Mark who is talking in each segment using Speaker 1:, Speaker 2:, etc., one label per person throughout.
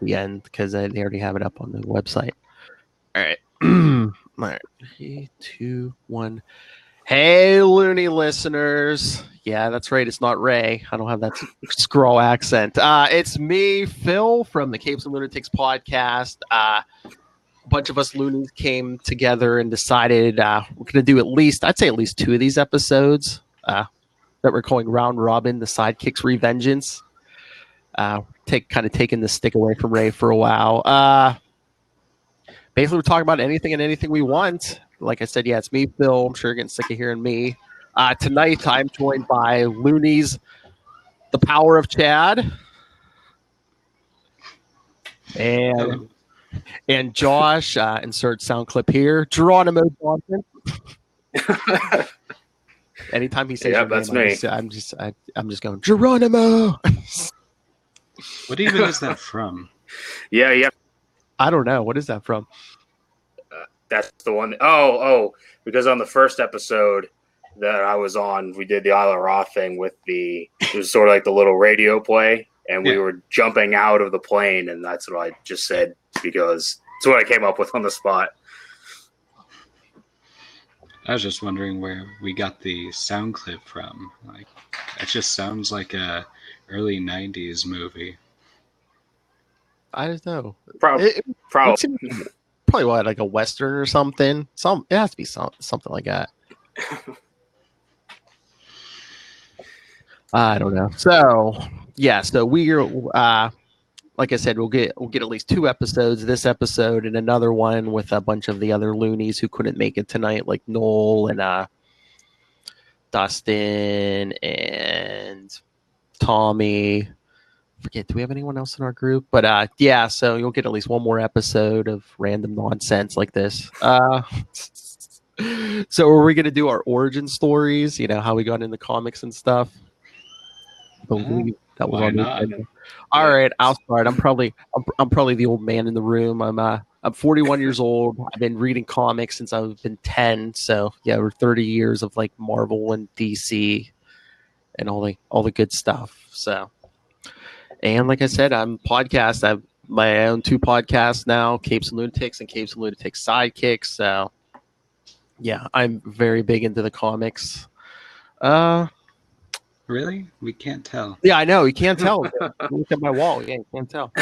Speaker 1: the end because they already have it up on the website. All right. All right. 3, 2, 1. Hey, loony listeners. Yeah, that's right. It's not Ray. I don't have that scroll accent. It's me, Phil, from the Capes and Lunatics podcast. A bunch of us loonies came together and decided we're going to do at least 2 of these episodes that we're calling Round Robin, the Sidekicks ReVengeance. Taking the stick away from Ray for a while. Basically, we're talking about anything and anything we want. Like I said, yeah, it's me, Phil. I'm sure you're getting sick of hearing me. Tonight, I'm joined by Loonies, the power of Chad, and Josh. Insert sound clip here. Geronimo Johnson. Anytime he says,
Speaker 2: "Yeah,
Speaker 1: your
Speaker 2: that's
Speaker 1: name,
Speaker 2: me,"
Speaker 1: I'm just going Geronimo.
Speaker 3: What even is that from?
Speaker 2: Yeah.
Speaker 1: I don't know. What is that from?
Speaker 2: That's the one. Because on the first episode that I was on, we did the Isla Raw thing with it was sort of like the little radio play, and we were jumping out of the plane, and that's what I just said because it's what I came up with on the spot.
Speaker 3: I was just wondering where we got the sound clip from. Like, it just sounds like a early '90s movie.
Speaker 2: I
Speaker 1: don't know.
Speaker 2: Probably.
Speaker 1: Probably what, like a Western or something. It has to be something like that. I don't know. So we're like I said, we'll get at least 2 episodes. This episode and another one with a bunch of the other loonies who couldn't make it tonight, like Noel and Dustin and Tommy. Forget, do we have anyone else in our group? But so you'll get at least one more episode of random nonsense like this. So are we going to do our origin stories? You know, how we got into comics and stuff? I believe that was
Speaker 3: Why not?
Speaker 1: All right, I'll start. I'm probably the old man in the room. I'm 41 years old. I've been reading comics since I've been 10. So yeah, we're 30 years of like Marvel and DC and all the good stuff. So. And like I said, I'm podcast. I have my own 2 podcasts now, Capes and Lunatics and Capes and Lunatics Sidekicks. So, yeah, I'm very big into the comics.
Speaker 3: Really? We can't tell.
Speaker 1: Yeah, I know. You can't tell. Look at my wall. Yeah, you can't tell.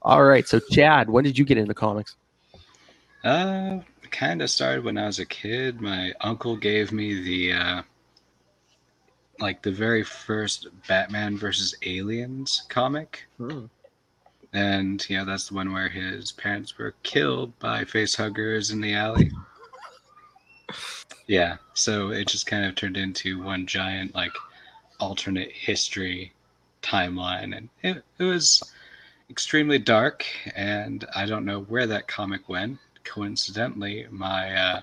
Speaker 1: All right. So, Chad, when did you get into comics?
Speaker 3: Kind of started when I was a kid. My uncle gave me the very first Batman versus Aliens comic. And that's the one where his parents were killed by facehuggers in the alley. Yeah, so it just kind of turned into one giant alternate history timeline, and it was extremely dark, and I don't know where that comic went. Coincidentally, my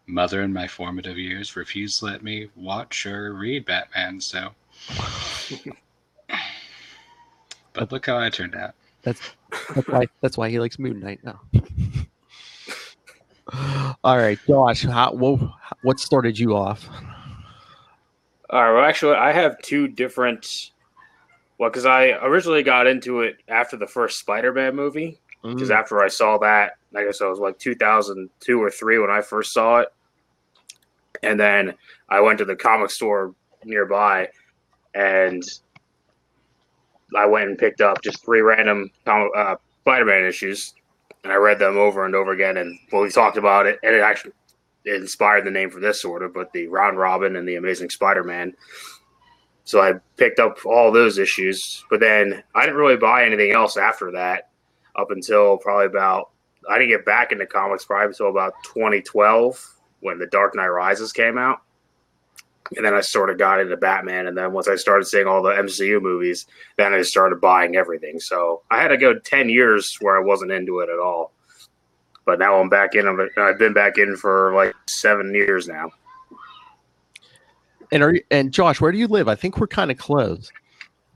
Speaker 3: mother in my formative years refused to let me watch or read Batman, so but look how I turned out.
Speaker 1: That's why he likes Moon Knight now. All right, Josh, what started you off?
Speaker 2: All right, well, actually, I have 2 different. Well, because I originally got into it after the first Spider-Man movie. Because after I saw that, I guess I was like 2002 or 3 when I first saw it. And then I went to the comic store nearby, and I went and picked up just 3 random Spider-Man issues, and I read them over and over again. And we talked about it, and it inspired the name for this sort of, but the Round Robin and the Amazing Spider-Man. So I picked up all those issues, but then I didn't really buy anything else after that up until I didn't get back into comics probably until about 2012 when The Dark Knight Rises came out. And then I sort of got into Batman, and then once I started seeing all the MCU movies, then I started buying everything. So I had to go 10 years where I wasn't into it at all. But now I'm back in. I've been back in for like 7 years now.
Speaker 1: And Josh, where do you live? I think we're kind of close.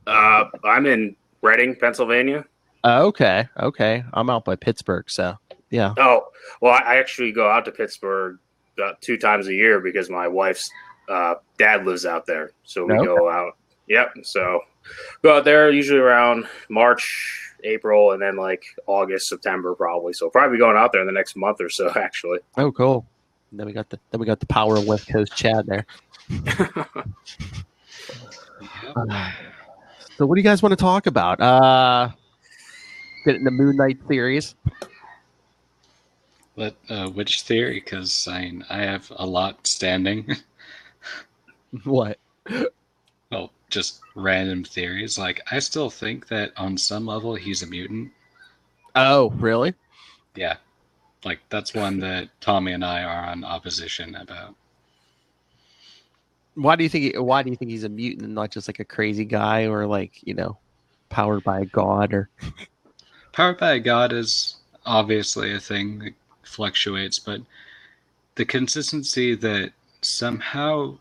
Speaker 2: I'm in Reading, Pennsylvania.
Speaker 1: Okay. I'm out by Pittsburgh, so yeah.
Speaker 2: Oh, well, I actually go out to Pittsburgh about 2 times a year because my wife's dad lives out there. So we go out. Yep. So go out there usually around March, April, and then like August, September probably. So probably going out there in the next month or so, actually.
Speaker 1: Oh, cool. And then we got the power of West Coast Chad there.
Speaker 3: Yep.
Speaker 1: So what do you guys want to talk about? Get in the Moon Knight series.
Speaker 3: Which theory? Because I have a lot standing.
Speaker 1: What?
Speaker 3: Well, just random theories. Like, I still think that on some level he's a mutant.
Speaker 1: Oh, really?
Speaker 3: Yeah. Like, that's one that Tommy and I are on opposition about.
Speaker 1: Why do you think he's a mutant and not just like a crazy guy or like, powered by a god or
Speaker 3: Powered by a god is obviously a thing that fluctuates, but the consistency that somehow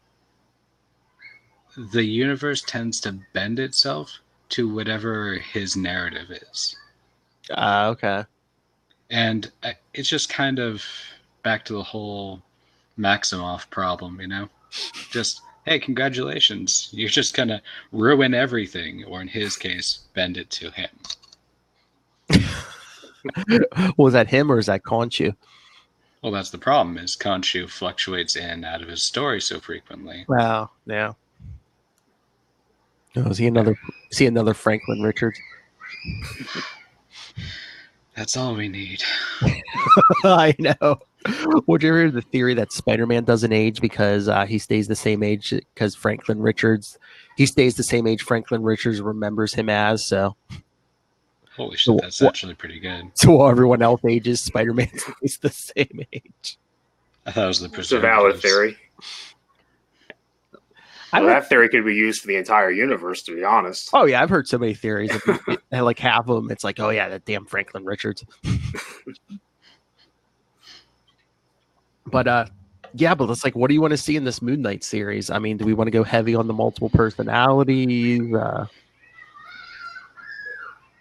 Speaker 3: the universe tends to bend itself to whatever his narrative is.
Speaker 1: okay.
Speaker 3: And it's just kind of back to the whole Maximoff problem, Just, hey, congratulations. You're just going to ruin everything, or in his case, bend it to him.
Speaker 1: Was that him or is that Khonshu?
Speaker 3: Well, that's the problem, is Khonshu fluctuates in and out of his story so frequently.
Speaker 1: Wow, yeah. Oh, is he another Franklin Richards?
Speaker 3: That's all we need.
Speaker 1: I know. Would you ever hear the theory that Spider-Man doesn't age because he stays the same age because he stays the same age Franklin Richards remembers him as, so
Speaker 3: Holy shit, that's actually pretty good.
Speaker 1: So while everyone else ages, Spider-Man stays the same age.
Speaker 3: I thought it was the
Speaker 2: It's a valid theory. That theory could be used for the entire universe, to be honest.
Speaker 1: Oh yeah, I've heard so many theories. And like half of them, it's like, oh yeah, that damn Franklin Richards. But it's like, what do you want to see in this Moon Knight series? I mean, do we want to go heavy on the multiple personalities?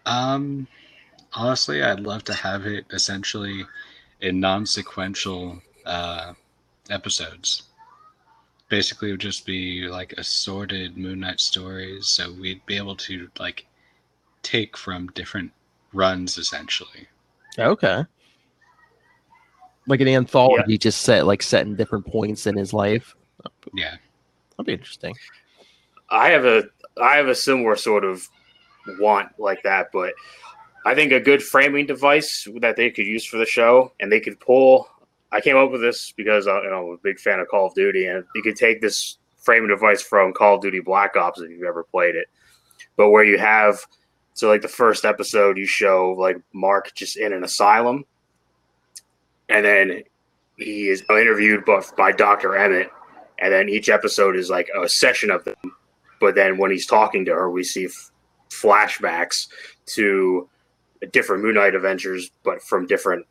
Speaker 3: Honestly, I'd love to have it essentially in non-sequential episodes. Basically, it would just be like assorted Moon Knight stories, so we'd be able to like take from different runs essentially.
Speaker 1: Okay. Like an anthology, just set in different points in his life.
Speaker 3: Yeah,
Speaker 1: that'd be interesting.
Speaker 2: I have a similar sort of want like that, but I think a good framing device that they could use for the show, and they could pull. I came up with this because I'm a big fan of Call of Duty, and you could take this framing device from Call of Duty Black Ops if you've ever played it, but where you have like the first episode, you show like Mark just in an asylum. And then he is interviewed by Dr. Emmett. And then each episode is like a session of them. But then when he's talking to her, we see flashbacks to different Moon Knight adventures, but from different,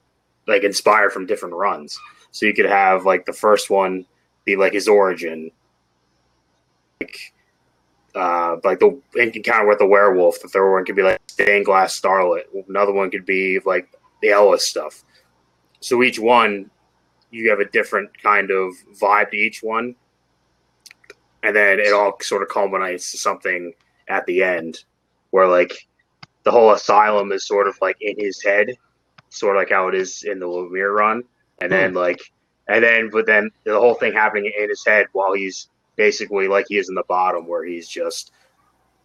Speaker 2: like inspired from different runs. So you could have like the first one be like his origin. Like the encounter with the werewolf. The third one could be like Stained Glass Starlet. Another one could be like the Ellis stuff. So each one, you have a different kind of vibe to each one. And then it all sort of culminates to something at the end where like the whole asylum is sort of like in his head, sort of like how it is in the Lemire run. And then but then the whole thing happening in his head while he's basically like he is in the bottom where he's just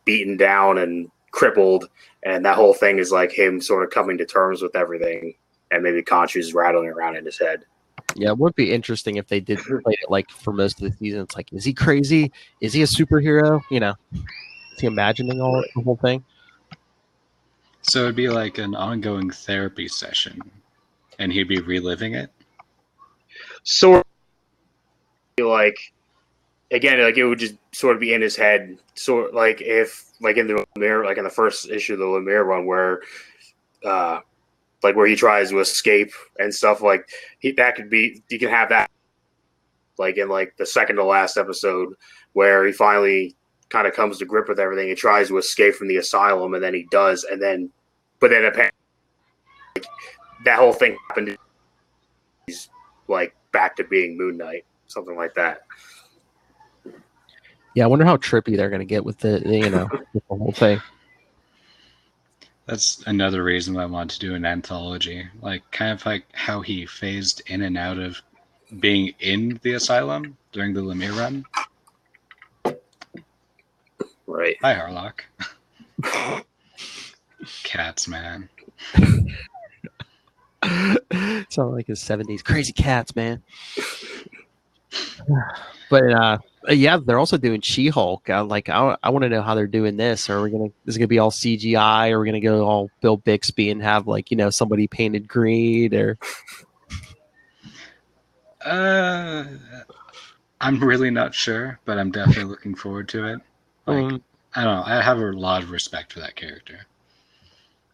Speaker 2: beaten down and crippled. And that whole thing is like him sort of coming to terms with everything. And maybe Khonshu's rattling around in his head.
Speaker 1: Yeah, it would be interesting if they did play it like for most of the season. It's like, is he crazy? Is he a superhero? Is he imagining the whole thing?
Speaker 3: So it'd be like an ongoing therapy session, and he'd be reliving it.
Speaker 2: Sort of like, again, like it would just sort of be in his head. Sort like if like in the Lemire, like in the first issue of the Lemire run, where like where he tries to escape and stuff like that could be, you can have that like in like the second to last episode where he finally kind of comes to grip with everything. He tries to escape from the asylum and then he does. And then, but then apparently like, that whole thing happened. He's like back to being Moon Knight, something like that.
Speaker 1: Yeah. I wonder how trippy they're going to get with the, with the whole thing.
Speaker 3: That's another reason why I want to do an anthology. Like, kind of like how he phased in and out of being in the asylum during the Lemire run.
Speaker 2: Right.
Speaker 3: Hi, Harlock. Cats, man.
Speaker 1: Sound like his 70s. Crazy cats, man. But yeah, they're also doing She-Hulk. I want to know how they're doing this. Is it gonna be all CGI, or are we gonna go all Bill Bixby and have somebody painted green? Or
Speaker 3: I'm really not sure, but I'm definitely looking forward to it. Like, I don't know. I have a lot of respect for that character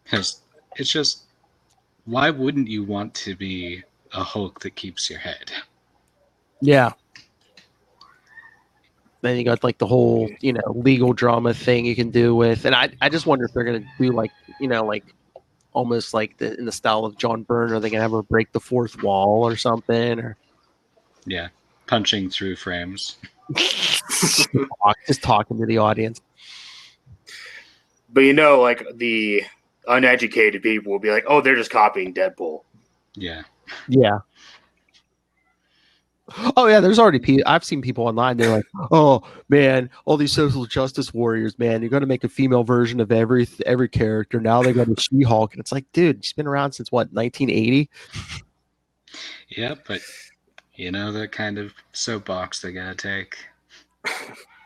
Speaker 3: because it's just, why wouldn't you want to be a Hulk that keeps your head?
Speaker 1: yeah. Then you got the whole legal drama thing you can do with, and I just wonder if they're gonna do almost in the style of John Byrne. Are they gonna have her break the fourth wall or something? Or
Speaker 3: yeah, punching through frames.
Speaker 1: just talking to the audience.
Speaker 2: But the uneducated people will be like, "Oh, they're just copying Deadpool."
Speaker 3: Yeah.
Speaker 1: Yeah. Oh yeah, there's already I've seen people online. They're like, "Oh man, all these social justice warriors, man, you're going to make a female version of every character. Now they got a She-Hulk," and it's like, dude, she's been around since what, 1980?
Speaker 3: Yeah, but that kind of soapbox they gotta take.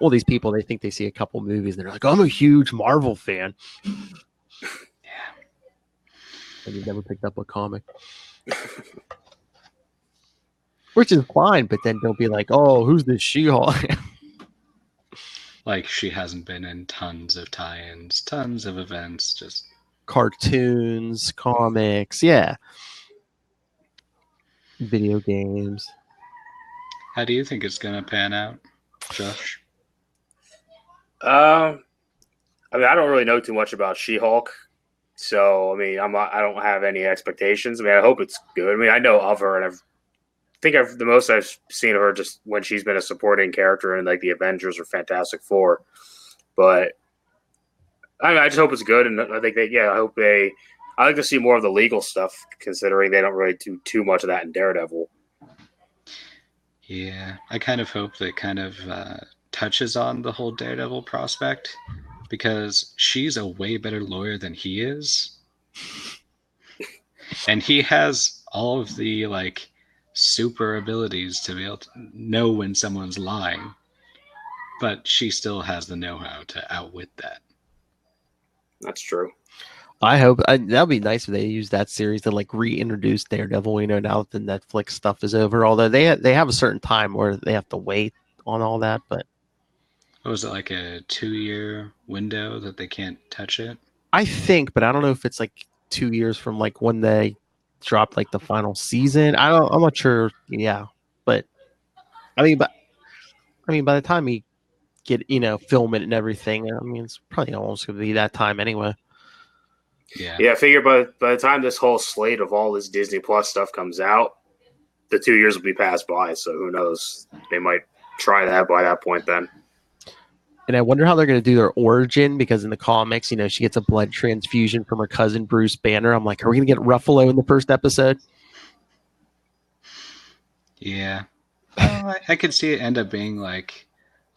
Speaker 1: Well, these people, they think they see a couple movies and they're like, "I'm a huge Marvel fan."
Speaker 3: Yeah.
Speaker 1: And you've never picked up a comic. Which is fine, but then don't be like, "Oh, who's this She-Hulk?"
Speaker 3: Like, she hasn't been in tons of tie-ins, tons of events, just
Speaker 1: cartoons, comics, yeah. Video games.
Speaker 3: How do you think it's gonna pan out, Josh?
Speaker 2: I don't really know too much about She-Hulk, so I don't have any expectations. I hope it's good. I know of her, and the most I've seen of her just when she's been a supporting character in the Avengers or Fantastic Four. But I just hope it's good, and I think I like to see more of the legal stuff, considering they don't really do too much of that in Daredevil.
Speaker 3: Yeah, I kind of hope that kind of touches on the whole Daredevil prospect, because she's a way better lawyer than he is. And he has all of the super abilities to be able to know when someone's lying, but she still has the know-how to outwit that.
Speaker 2: That's true.
Speaker 1: I hope that'd be nice if they use that series to reintroduce Daredevil. Now that the Netflix stuff is over, although they have a certain time where they have to wait on all that. But
Speaker 3: was it like a 2-year window that they can't touch it?
Speaker 1: I think, but I don't know if it's 2 years from when they dropped the final season. I'm not sure. Yeah, but by the time we get film it and everything, it's probably almost gonna be that time anyway.
Speaker 2: Yeah. I figure by the time this whole slate of all this Disney Plus stuff comes out, the 2 years will be passed by. So who knows? They might try that by that point then.
Speaker 1: And I wonder how they're going to do their origin, because in the comics, she gets a blood transfusion from her cousin Bruce Banner. I'm like, are we going to get Ruffalo in the first episode?
Speaker 3: Yeah. I could see it end up being like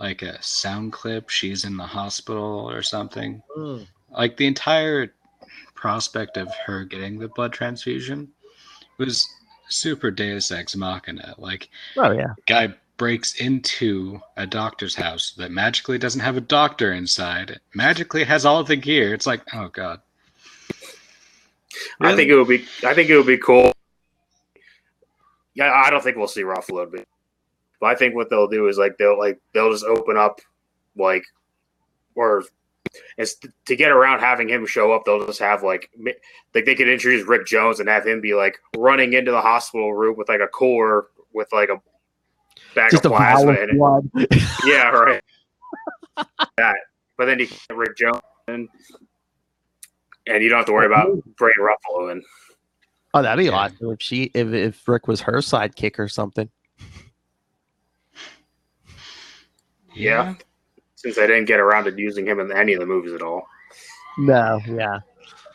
Speaker 3: a sound clip. She's in the hospital or something. Like, the entire prospect of her getting the blood transfusion was super Deus Ex Machina.
Speaker 1: Oh yeah,
Speaker 3: guy breaks into a doctor's house that magically doesn't have a doctor inside. Magically has all the gear. It's like, oh god.
Speaker 2: Really? I think it would be cool. Yeah, I don't think we'll see Ruffalo, but I think what they'll do is they'll just open up or to get around having him show up. They'll just have they could introduce Rick Jones and have him be running into the hospital room with a cooler with a bag
Speaker 1: just
Speaker 2: of plasma
Speaker 1: in it.
Speaker 2: Yeah, right. That, but then you get Rick Jones in, and you don't have to worry about bringing Ruffalo in.
Speaker 1: Oh, that'd be awesome if Rick was her sidekick or something.
Speaker 2: Yeah. Since I didn't get around to using him in any of the movies at all.
Speaker 1: No, yeah.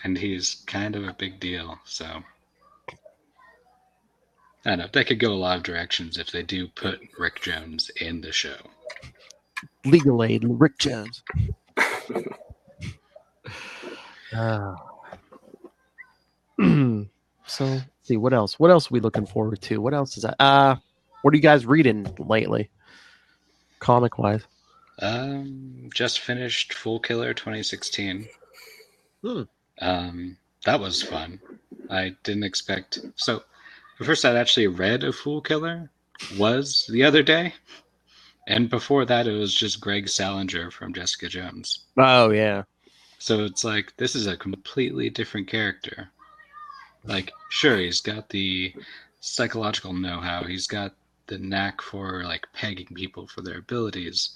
Speaker 3: and he's kind of a big deal. So I don't know. They could go a lot of directions if they do put Rick Jones in the show.
Speaker 1: Legal aid, Rick Jones. So let's see what else. What else are we looking forward to? What else is that? What are you guys reading lately, comic wise?
Speaker 3: Just finished Fool Killer 2016. That was fun. I didn't expect. So the first I'd actually read a Fool Killer was the other day, and before that it was just Greg Salinger from Jessica Jones.
Speaker 1: Oh yeah.
Speaker 3: So it's like this is a completely different character. Like, sure, he's got the psychological know-how. He's got the knack for like pegging people for their abilities.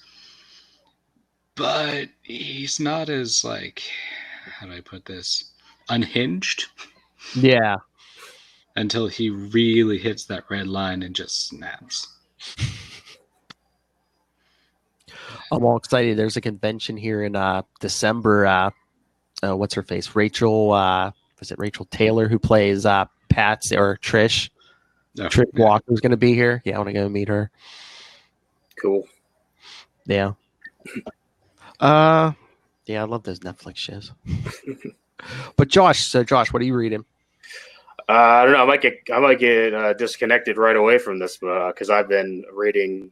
Speaker 3: But he's not as like, how do I put this? Unhinged.
Speaker 1: Yeah.
Speaker 3: Until he really hits that red line and just snaps.
Speaker 1: I'm all excited. There's a convention here in December. What's her face? Rachel. Was it Rachel Taylor who plays Pat's or Trish?
Speaker 3: Oh,
Speaker 1: Trish
Speaker 3: yeah.
Speaker 1: Walker's going to be here. Yeah, I want to go meet her.
Speaker 2: Cool.
Speaker 1: Yeah. Yeah, I love those Netflix shows. But Josh, what are you reading?
Speaker 2: I don't know. I might get disconnected right away from this, because I've been reading.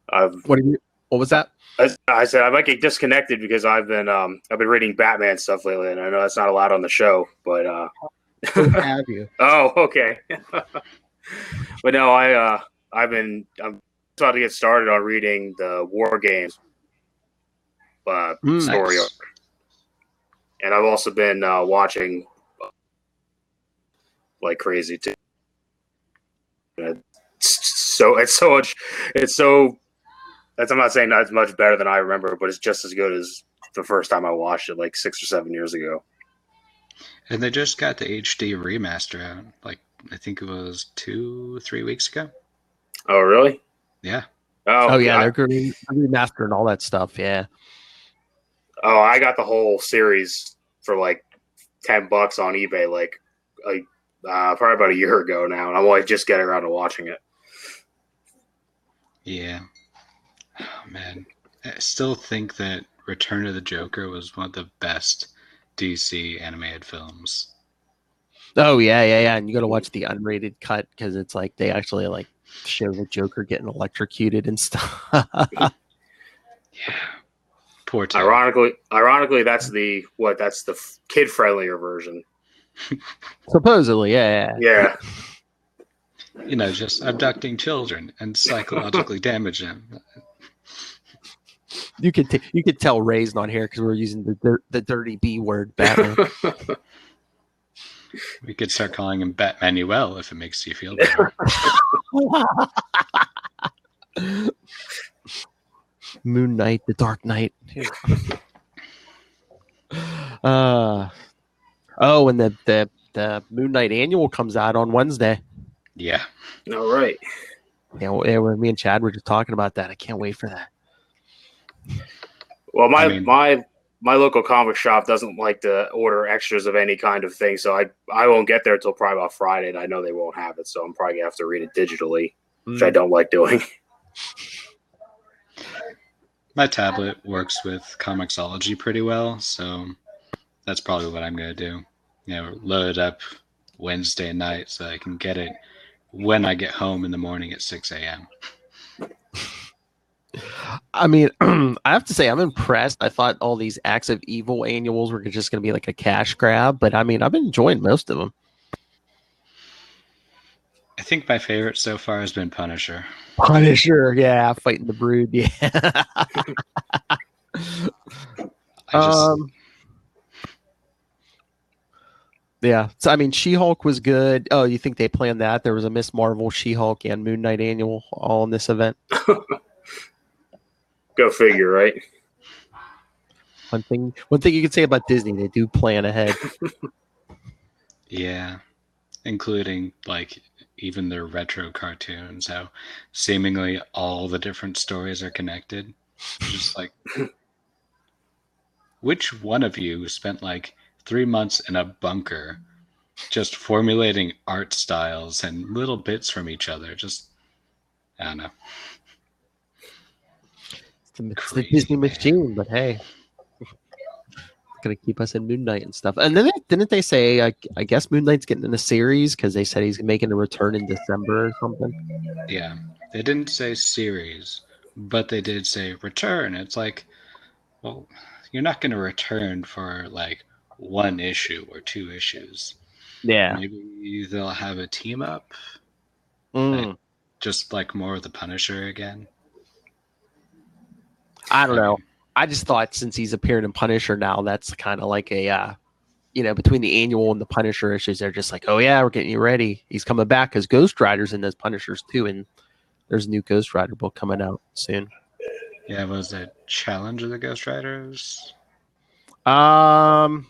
Speaker 1: What was that?
Speaker 2: I said I might get disconnected because I've been reading Batman stuff lately, and I know that's not allowed on the show, but
Speaker 1: Who have you?
Speaker 2: Oh, okay. But no, I'm about to get started on reading the War Games story arc. And I've also been watching like crazy too. I'm not saying that's much better than I remember, but it's just as good as the first time I watched it like 6 or 7 years ago.
Speaker 3: And they just got the HD remaster out, like I think it was 2-3 weeks ago.
Speaker 2: Oh, really?
Speaker 3: Yeah.
Speaker 1: Oh yeah, they're remastering all that stuff. Yeah.
Speaker 2: Oh, I got the whole series for like $10 on eBay, like probably about a year ago now, and I'm only just getting around to watching it.
Speaker 3: Yeah. Oh man, I still think that Return of the Joker was one of the best DC animated films.
Speaker 1: Oh yeah, and you got to watch the unrated cut because it's like they actually like show the Joker getting electrocuted and stuff.
Speaker 3: Yeah. Poor Tim.
Speaker 2: Ironically, that's the kid friendlier version.
Speaker 1: Supposedly, yeah.
Speaker 3: You know, just abducting children and psychologically damaging them.
Speaker 1: You could tell Ray's not here because we're using the dirty B word, Batman.
Speaker 3: We could start calling him Batmanuel if it makes you feel better.
Speaker 1: Moon Knight, the Dark Knight. And the Moon Knight annual comes out on Wednesday.
Speaker 3: Yeah.
Speaker 2: All right.
Speaker 1: Yeah, me and Chad were just talking about that. I can't wait for that.
Speaker 2: Well, my local comic shop doesn't like to order extras of any kind of thing, so I won't get there until probably about Friday, and I know they won't have it, so I'm probably gonna have to read it digitally, which I don't like doing.
Speaker 3: My tablet works with Comixology pretty well, so that's probably what I'm going to do. You know, load it up Wednesday night so I can get it when I get home in the morning at 6 a.m.
Speaker 1: I mean, I have to say, I'm impressed. I thought all these Acts of Evil annuals were just going to be like a cash grab, but I mean, I've been enjoying most of them.
Speaker 3: I think my favorite so far has been Punisher.
Speaker 1: Punisher, yeah, fighting the Brood, yeah. Yeah, so I mean, She-Hulk was good. Oh, you think they planned that? There was a Miss Marvel, She-Hulk, and Moon Knight annual all in this event.
Speaker 2: Go figure, right?
Speaker 1: One thing you can say about Disney, they do plan ahead.
Speaker 3: Yeah, including like even their retro cartoons, how seemingly all the different stories are connected. Just like, which one of you spent like 3 months in a bunker just formulating art styles and little bits from each other? Just, I don't know.
Speaker 1: It's the Disney machine, but hey, it's gonna keep us in Moon Knight and stuff. And then didn't they say? I guess Moon Knight's getting in a series because they said he's making a return in December or something.
Speaker 3: Yeah, they didn't say series, but they did say return. It's like, well, you're not going to return for like 1 issue or 2 issues.
Speaker 1: Yeah,
Speaker 3: Maybe they'll have a team up,
Speaker 1: mm.
Speaker 3: just like more of the Punisher again.
Speaker 1: I don't know. I just thought since he's appearing in Punisher now, that's kind of like a, between the annual and the Punisher issues, they're just like, oh yeah, we're getting you ready. He's coming back because Ghost Rider's in those Punishers too, and there's a new Ghost Rider book coming out soon.
Speaker 3: Yeah, was it Challenge of the Ghost Riders?
Speaker 1: Well,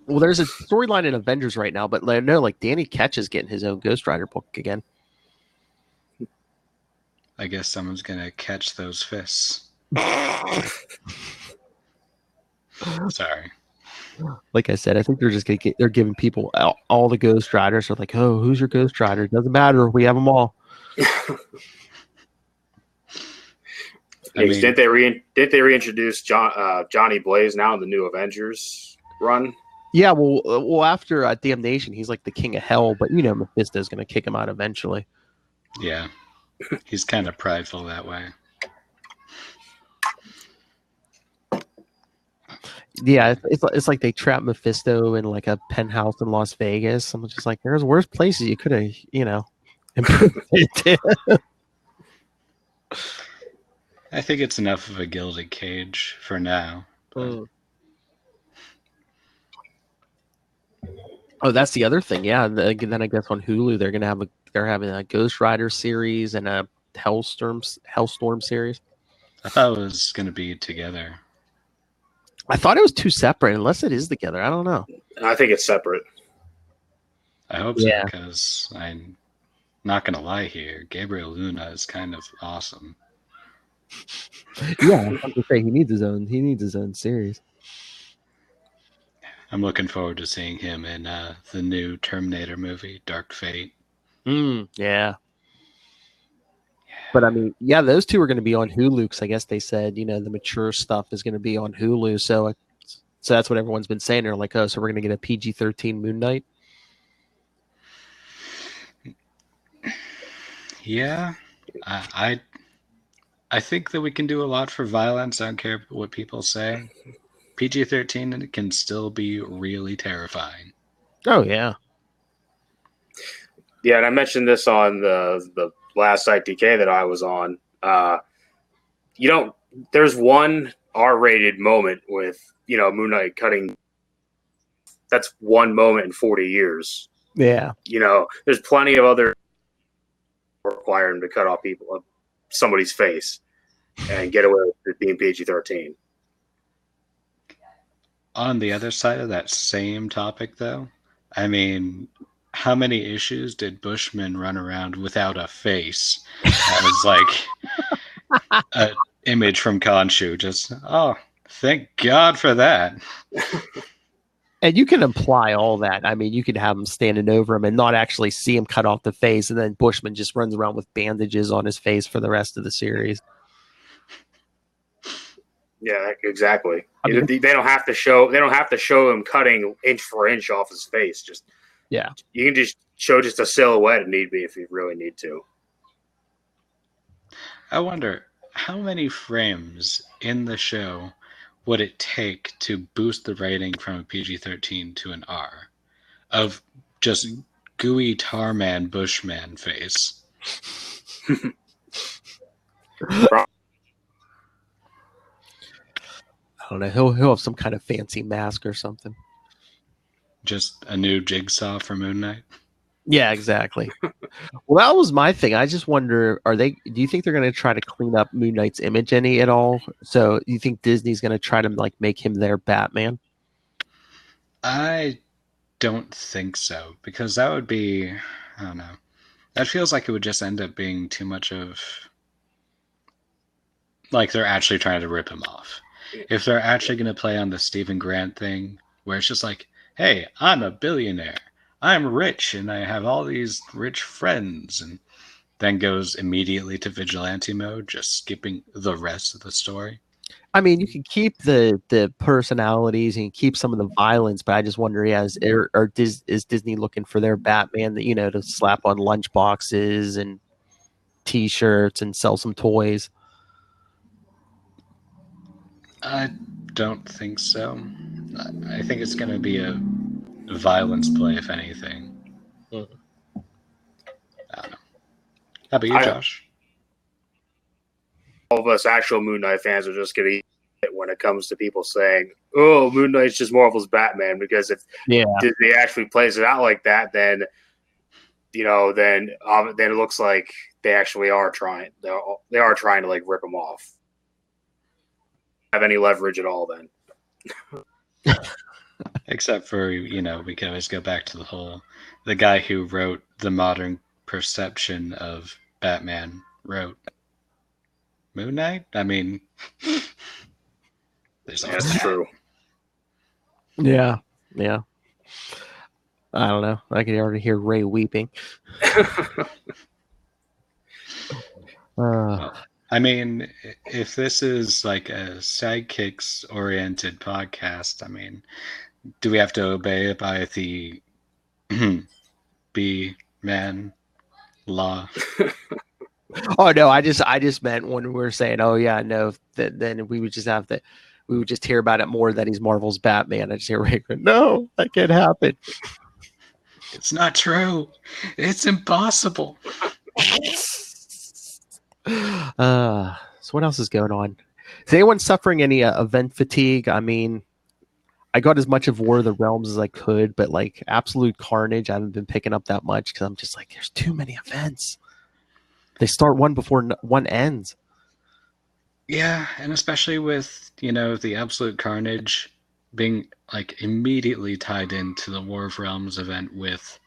Speaker 1: there's a storyline in Avengers right now, but no, like Danny Ketch is getting his own Ghost Rider book again.
Speaker 3: I guess someone's gonna catch those fists. Sorry.
Speaker 1: Like I said, I think they're just they're giving people all the Ghost Riders. They're like, oh, who's your Ghost Rider? It doesn't matter. We have them all.
Speaker 2: Didn't they reintroduce Johnny Blaze now in the new Avengers run?
Speaker 1: Yeah, well, after Damnation, he's like the king of hell, but Mephisto's going to kick him out eventually.
Speaker 3: Yeah, he's kind of prideful that way.
Speaker 1: Yeah, it's like they trapped Mephisto in like a penthouse in Las Vegas. I'm just like, there's worse places you could have, improved it.
Speaker 3: I think it's enough of a gilded cage for now.
Speaker 1: Oh, that's the other thing. Yeah, then I guess on Hulu they're having a Ghost Rider series and a Hellstorm series.
Speaker 3: I thought it was going to be together.
Speaker 1: I thought it was 2 separate, unless it is together. I don't know.
Speaker 2: I think it's separate.
Speaker 3: I hope so, because I'm not going to lie here. Gabriel Luna is kind of awesome.
Speaker 1: Yeah, I'm to say he needs his own series.
Speaker 3: I'm looking forward to seeing him in the new Terminator movie, Dark Fate.
Speaker 1: Yeah. But I mean, yeah, those 2 are going to be on Hulu because I guess they said, the mature stuff is going to be on Hulu. So that's what everyone's been saying. They're like, oh, so we're going to get a PG-13 Moon Knight.
Speaker 3: Yeah, I think that we can do a lot for violence. I don't care what people say. PG-13 can still be really terrifying.
Speaker 1: Oh yeah.
Speaker 2: Yeah, and I mentioned this on the last ITK that I was on. There's one R-rated moment with Moon Knight cutting. That's one moment in 40 years.
Speaker 1: Yeah.
Speaker 2: There's plenty of other require him to cut off somebody's face and get away with it being PG-13.
Speaker 3: On the other side of that same topic, though, I mean, how many issues did Bushman run around without a face? That was like an image from Khonshu. Just, oh, thank God for that.
Speaker 1: And you can imply all that. I mean, you could have him standing over him and not actually see him cut off the face, and then Bushman just runs around with bandages on his face for the rest of the series.
Speaker 2: Yeah, exactly. I mean, they don't have to show him cutting inch for inch off his face. Just
Speaker 1: yeah,
Speaker 2: you can just show just a silhouette if need be, if you really need to.
Speaker 3: I wonder how many frames in the show would it take to boost the rating from a PG-13 to an R of just gooey Tarman Bushman face.
Speaker 1: I don't know. He'll have some kind of fancy mask or something.
Speaker 3: Just a new jigsaw for Moon Knight.
Speaker 1: Yeah, exactly. Well, that was my thing. I just wonder, do you think they're going to try to clean up Moon Knight's image any at all? So you think Disney's going to try to like make him their Batman?
Speaker 3: I don't think so, because that would be, I don't know. That feels like it would just end up being too much of, like they're actually trying to rip him off. if they're actually going to play on the Stephen Grant thing, where it's just like, hey, I'm a billionaire, I'm rich, and I have all these rich friends, and then goes immediately to vigilante mode, just skipping the rest of the story.
Speaker 1: I mean, you can keep the personalities and keep some of the violence, but I just wonder, is Disney looking for their Batman that, to slap on lunch boxes and T-shirts and sell some toys?
Speaker 3: I don't think so. I think it's going to be a violence play, if anything. I don't know. How about you, Josh?
Speaker 2: All of us actual Moon Knight fans are just going to eat it when it comes to people saying, "Oh, Moon Knight's just Marvel's Batman." Because if Disney actually plays it out like that, then then it looks like they actually are trying. They are trying to like rip him off. Have any leverage at all? Then,
Speaker 3: except for we can always go back to the guy who wrote the modern perception of Batman wrote Moon Knight. I mean,
Speaker 2: that's true.
Speaker 1: Yeah. I don't know. I can already hear Ray weeping.
Speaker 3: Well, I mean, if this is like a Sidekicks oriented podcast, I mean, do we have to obey it by the B-man law?
Speaker 1: Oh no, I just meant when we were saying, oh yeah, no, then we would just hear about it more that he's Marvel's Batman. I just hear Ray go, no, that can't happen.
Speaker 3: It's not true. It's impossible.
Speaker 1: So what else is going on? Is anyone suffering any event fatigue? I mean, I got as much of War of the Realms as I could, but like Absolute Carnage, I haven't been picking up that much because I'm just like, there's too many events. They start one before one ends.
Speaker 3: Yeah, and especially with, the Absolute Carnage being like immediately tied into the War of Realms event with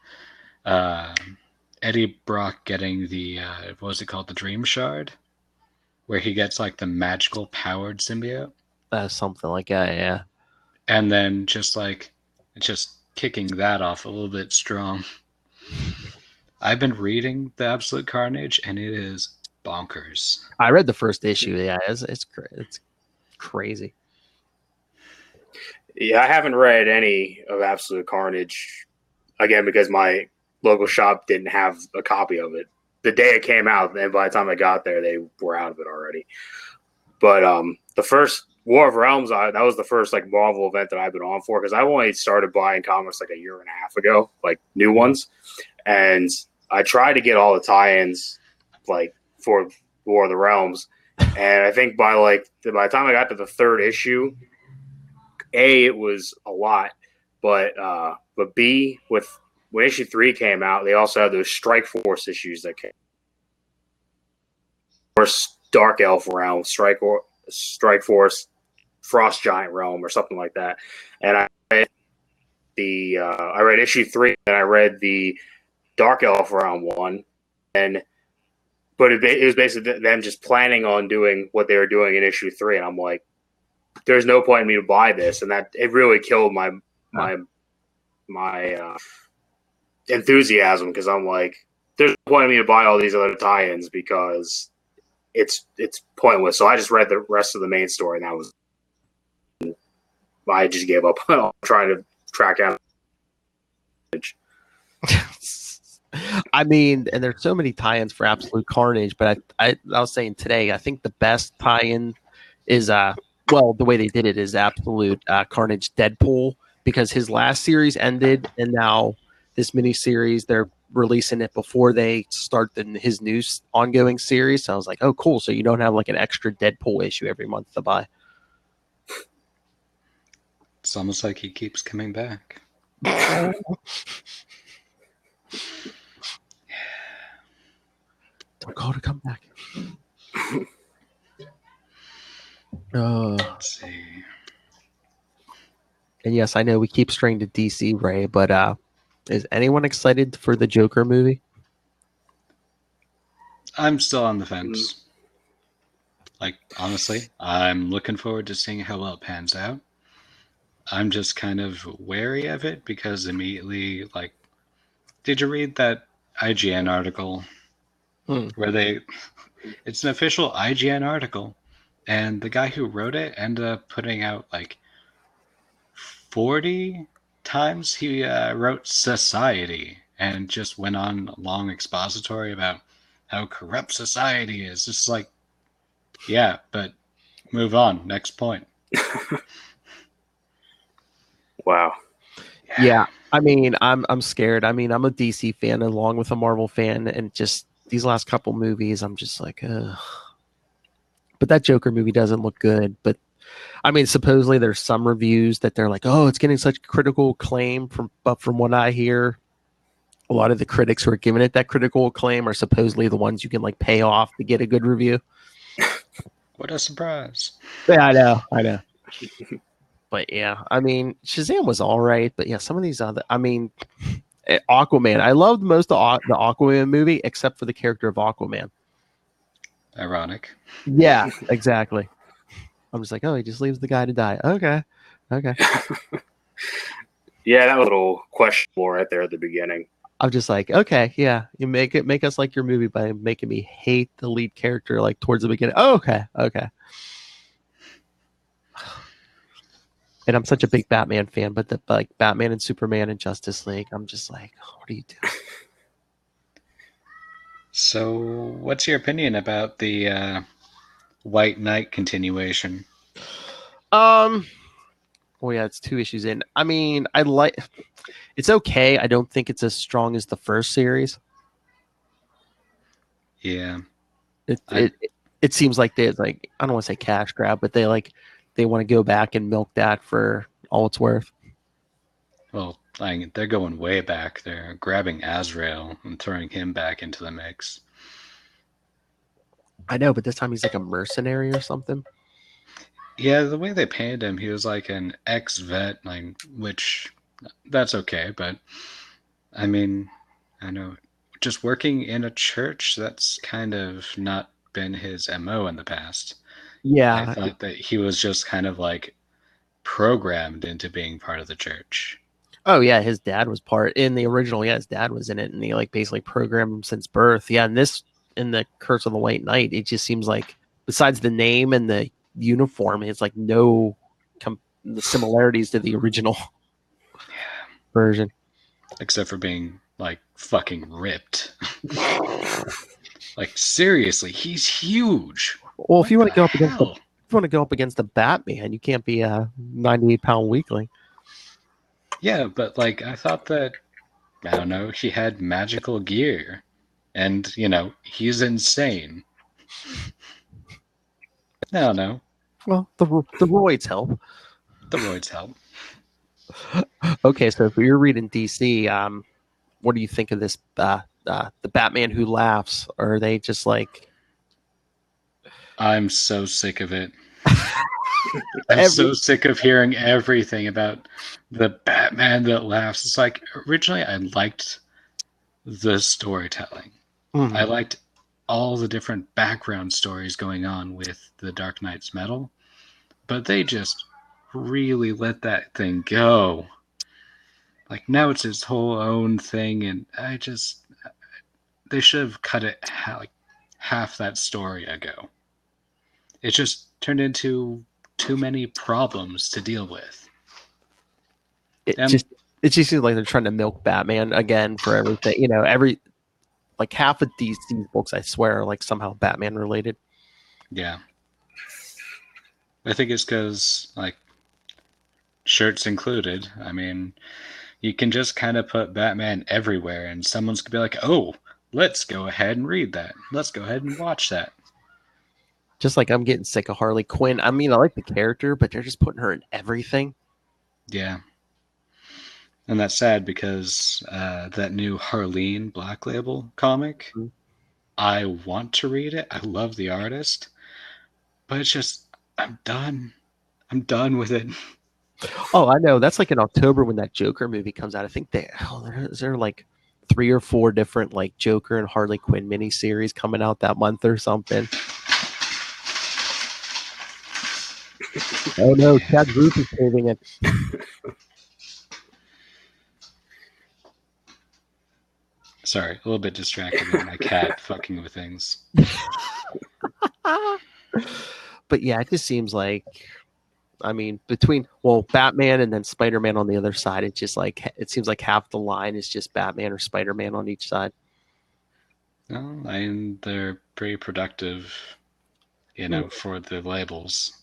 Speaker 3: Eddie Brock getting the, what was it called? The Dream Shard? Where he gets like the magical powered symbiote.
Speaker 1: Something like that, yeah.
Speaker 3: And then just kicking that off a little bit strong. I've been reading the Absolute Carnage, and it is bonkers.
Speaker 1: I read the first issue. Yeah, it's crazy.
Speaker 2: Yeah, I haven't read any of Absolute Carnage, again, because my local shop didn't have a copy of it the day it came out, and by the time I got there, they were out of it already. But the first War of Realms, that was the first like Marvel event that I've been on for, because I only started buying comics like a year and a half ago, like new ones, and I tried to get all the tie-ins like for War of the Realms, and I think by the time I got to the third issue, it was a lot, but B, when issue 3 came out, they also had those Strike Force issues that came. Or Dark Elf Realm, Strike Force, Frost Giant Realm, or something like that. And I read issue 3, and I read the Dark Elf Realm one, but it was basically them just planning on doing what they were doing in issue 3, and I'm like, there's no point in me to buy this, and that it really killed my enthusiasm, because I'm like, there's no point in me to buy all these other tie-ins because it's pointless. So I just read the rest of the main story, and I just gave up on trying to track down.
Speaker 1: I mean, and there's so many tie-ins for Absolute Carnage, but I was saying today, I think the best tie-in is the way they did it is Absolute Carnage Deadpool, because his last series ended, and now this miniseries, they're releasing it before they start his new ongoing series. So I was like, oh, cool. So you don't have like an extra Deadpool issue every month to buy.
Speaker 3: It's almost like he keeps coming back.
Speaker 1: Don't call to come back.
Speaker 3: Let's see.
Speaker 1: And yes, I know we keep straying to DC, Ray, but is anyone excited for the Joker movie?
Speaker 3: I'm still on the fence. Like, honestly, I'm looking forward to seeing how well it pans out. I'm just kind of wary of it because immediately, like, did you read that IGN article where it's an official IGN article, and the guy who wrote it ended up putting out like 40 times he wrote society and just went on a long expository about how corrupt society is. Just like, yeah, but move on. Next point.
Speaker 2: Wow.
Speaker 1: Yeah, I mean, I'm scared. I mean, I'm a DC fan along with a Marvel fan, and just these last couple movies, I'm just like, ugh. But that Joker movie doesn't look good. But I mean, supposedly there's some reviews that they're like, oh, it's getting such critical acclaim but from what I hear, a lot of the critics who are giving it that critical acclaim are supposedly the ones you can like pay off to get a good review.
Speaker 3: What a surprise.
Speaker 1: Yeah, I know. But yeah, I mean, Shazam was all right, but yeah, some of these other, I mean, Aquaman. I loved most of the Aquaman movie except for the character of Aquaman.
Speaker 3: Ironic.
Speaker 1: Yeah, exactly. I'm just like, oh, he just leaves the guy to die. Okay.
Speaker 2: Yeah, that was a little questionable right there at the beginning.
Speaker 1: I'm just like, okay, yeah, you make us like your movie by making me hate the lead character like towards the beginning. Oh, okay. And I'm such a big Batman fan, but like Batman and Superman and Justice League, I'm just like, oh, what are you doing?
Speaker 3: So, what's your opinion about the White Knight continuation?
Speaker 1: Well, yeah, it's 2 issues in. I mean, it's okay. I don't think it's as strong as the first series.
Speaker 3: Yeah.
Speaker 1: It seems like I don't want to say cash grab, but they want to go back and milk that for all it's worth.
Speaker 3: Well, they're going way back. They're grabbing Azrael and throwing him back into the mix.
Speaker 1: I know, but this time he's like a mercenary or something.
Speaker 3: Yeah, the way they painted him, he was like an ex-vet, which that's okay, but I mean, I know just working in a church, that's kind of not been his MO in the past.
Speaker 1: Yeah.
Speaker 3: I thought that he was just kind of like programmed into being part of the church.
Speaker 1: Oh yeah, his dad was part in the original. Yeah, his dad was in it, and he like basically programmed him since birth. Yeah, and in the Curse of the White Knight, it just seems like besides the name and the uniform, it's like no the similarities to the original version,
Speaker 3: except for being like fucking ripped. Like seriously, he's huge.
Speaker 1: Well, if you want to go up against the Batman, you can't be a 98-pound weakling.
Speaker 3: Yeah, but like I thought that, I don't know, he had magical gear, and he's insane. I don't know.
Speaker 1: Well, the roids help.
Speaker 3: The roids help.
Speaker 1: Okay, so if you're reading DC, what do you think of this? The Batman Who Laughs? Or are they just like?
Speaker 3: I'm so sick of it. I'm so sick of hearing everything about the Batman that laughs. It's like, originally I liked the storytelling. Mm-hmm. I liked all the different background stories going on with the Dark Knight's Metal, but they just really let that thing go. Like, now it's his whole own thing, and they should have cut it like half that story ago. It just turned into too many problems to deal with.
Speaker 1: It just seems like they're trying to milk Batman again for everything. Like half of these books, I swear, are like somehow Batman related.
Speaker 3: Yeah. I think it's because, like, shirts included. I mean, you can just kind of put Batman everywhere, and someone's going to be like, oh, let's go ahead and read that. Let's go ahead and watch that.
Speaker 1: Just like I'm getting sick of Harley Quinn. I mean, I like the character, but they're just putting her in everything.
Speaker 3: Yeah. And that's sad because that new Harleen Black Label comic, I want to read it. I love the artist. But it's just, I'm done. I'm done with it.
Speaker 1: Oh, I know. That's like in October when that Joker movie comes out. I think is there like 3 or 4 different like Joker and Harley Quinn miniseries coming out that month or something. Oh no, Chad Roop is saving it.
Speaker 3: Sorry, a little bit distracted by my cat fucking with things.
Speaker 1: But yeah, it just seems like, I mean, between Batman and then Spider-Man on the other side, it's just like it seems like half the line is just Batman or Spider-Man on each side.
Speaker 3: Well, they're pretty productive, for the labels.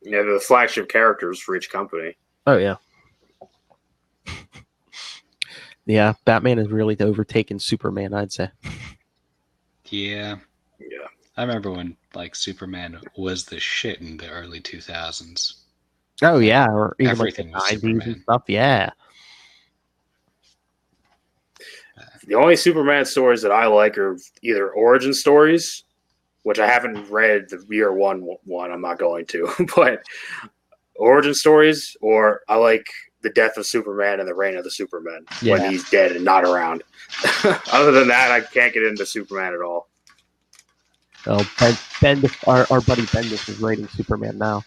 Speaker 2: Yeah, they're the flagship characters for each company.
Speaker 1: Oh yeah. Yeah, Batman has really overtaken Superman, I'd say.
Speaker 3: Yeah.
Speaker 2: Yeah.
Speaker 3: I remember when Superman was the shit in the early 2000s.
Speaker 1: Oh yeah, or even
Speaker 3: everything
Speaker 1: like the
Speaker 3: was
Speaker 1: 90s and
Speaker 3: Superman.
Speaker 1: stuff. Yeah.
Speaker 2: The only Superman stories that I like are either origin stories, which I haven't read the year one. I'm not going to, but origin stories, or I like the death of Superman and the reign of the Superman when he's dead and not around. Other than that, I can't get into Superman at all.
Speaker 1: Oh, our buddy Bendis is writing Superman now.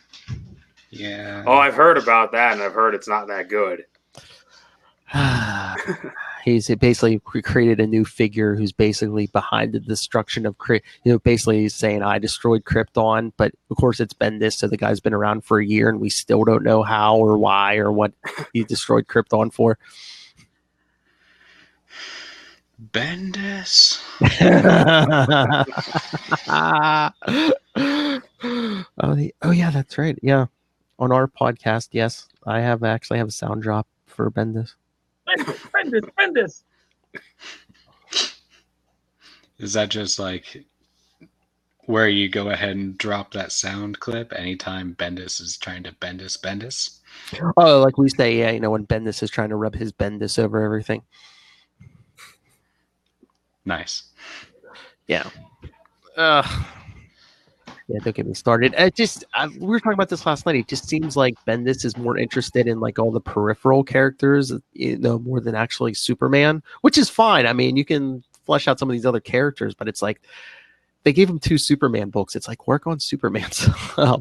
Speaker 3: Yeah.
Speaker 2: Oh, I've heard about that, and I've heard it's not that good.
Speaker 1: He's basically created a new figure who's basically behind the destruction of basically he's saying I destroyed Krypton, but of course it's Bendis, so the guy's been around for a year and we still don't know how or why or what he destroyed Krypton for.
Speaker 3: Bendis.
Speaker 1: Oh yeah, that's right. Yeah, on our podcast, yes, I actually have a sound drop for Bendis.
Speaker 4: Bendis.
Speaker 3: Is that just like where you go ahead and drop that sound clip anytime Bendis is trying to Bendis?
Speaker 1: Oh, like we say, yeah, when Bendis is trying to rub his Bendis over everything.
Speaker 3: Nice.
Speaker 1: Yeah. Yeah, don't get me started. We were talking about this last night. It just seems like Bendis is more interested in like all the peripheral characters, more than actually Superman, which is fine. I mean, you can flesh out some of these other characters, but it's like they gave him 2 Superman books. It's like work on Superman's.
Speaker 3: Yeah.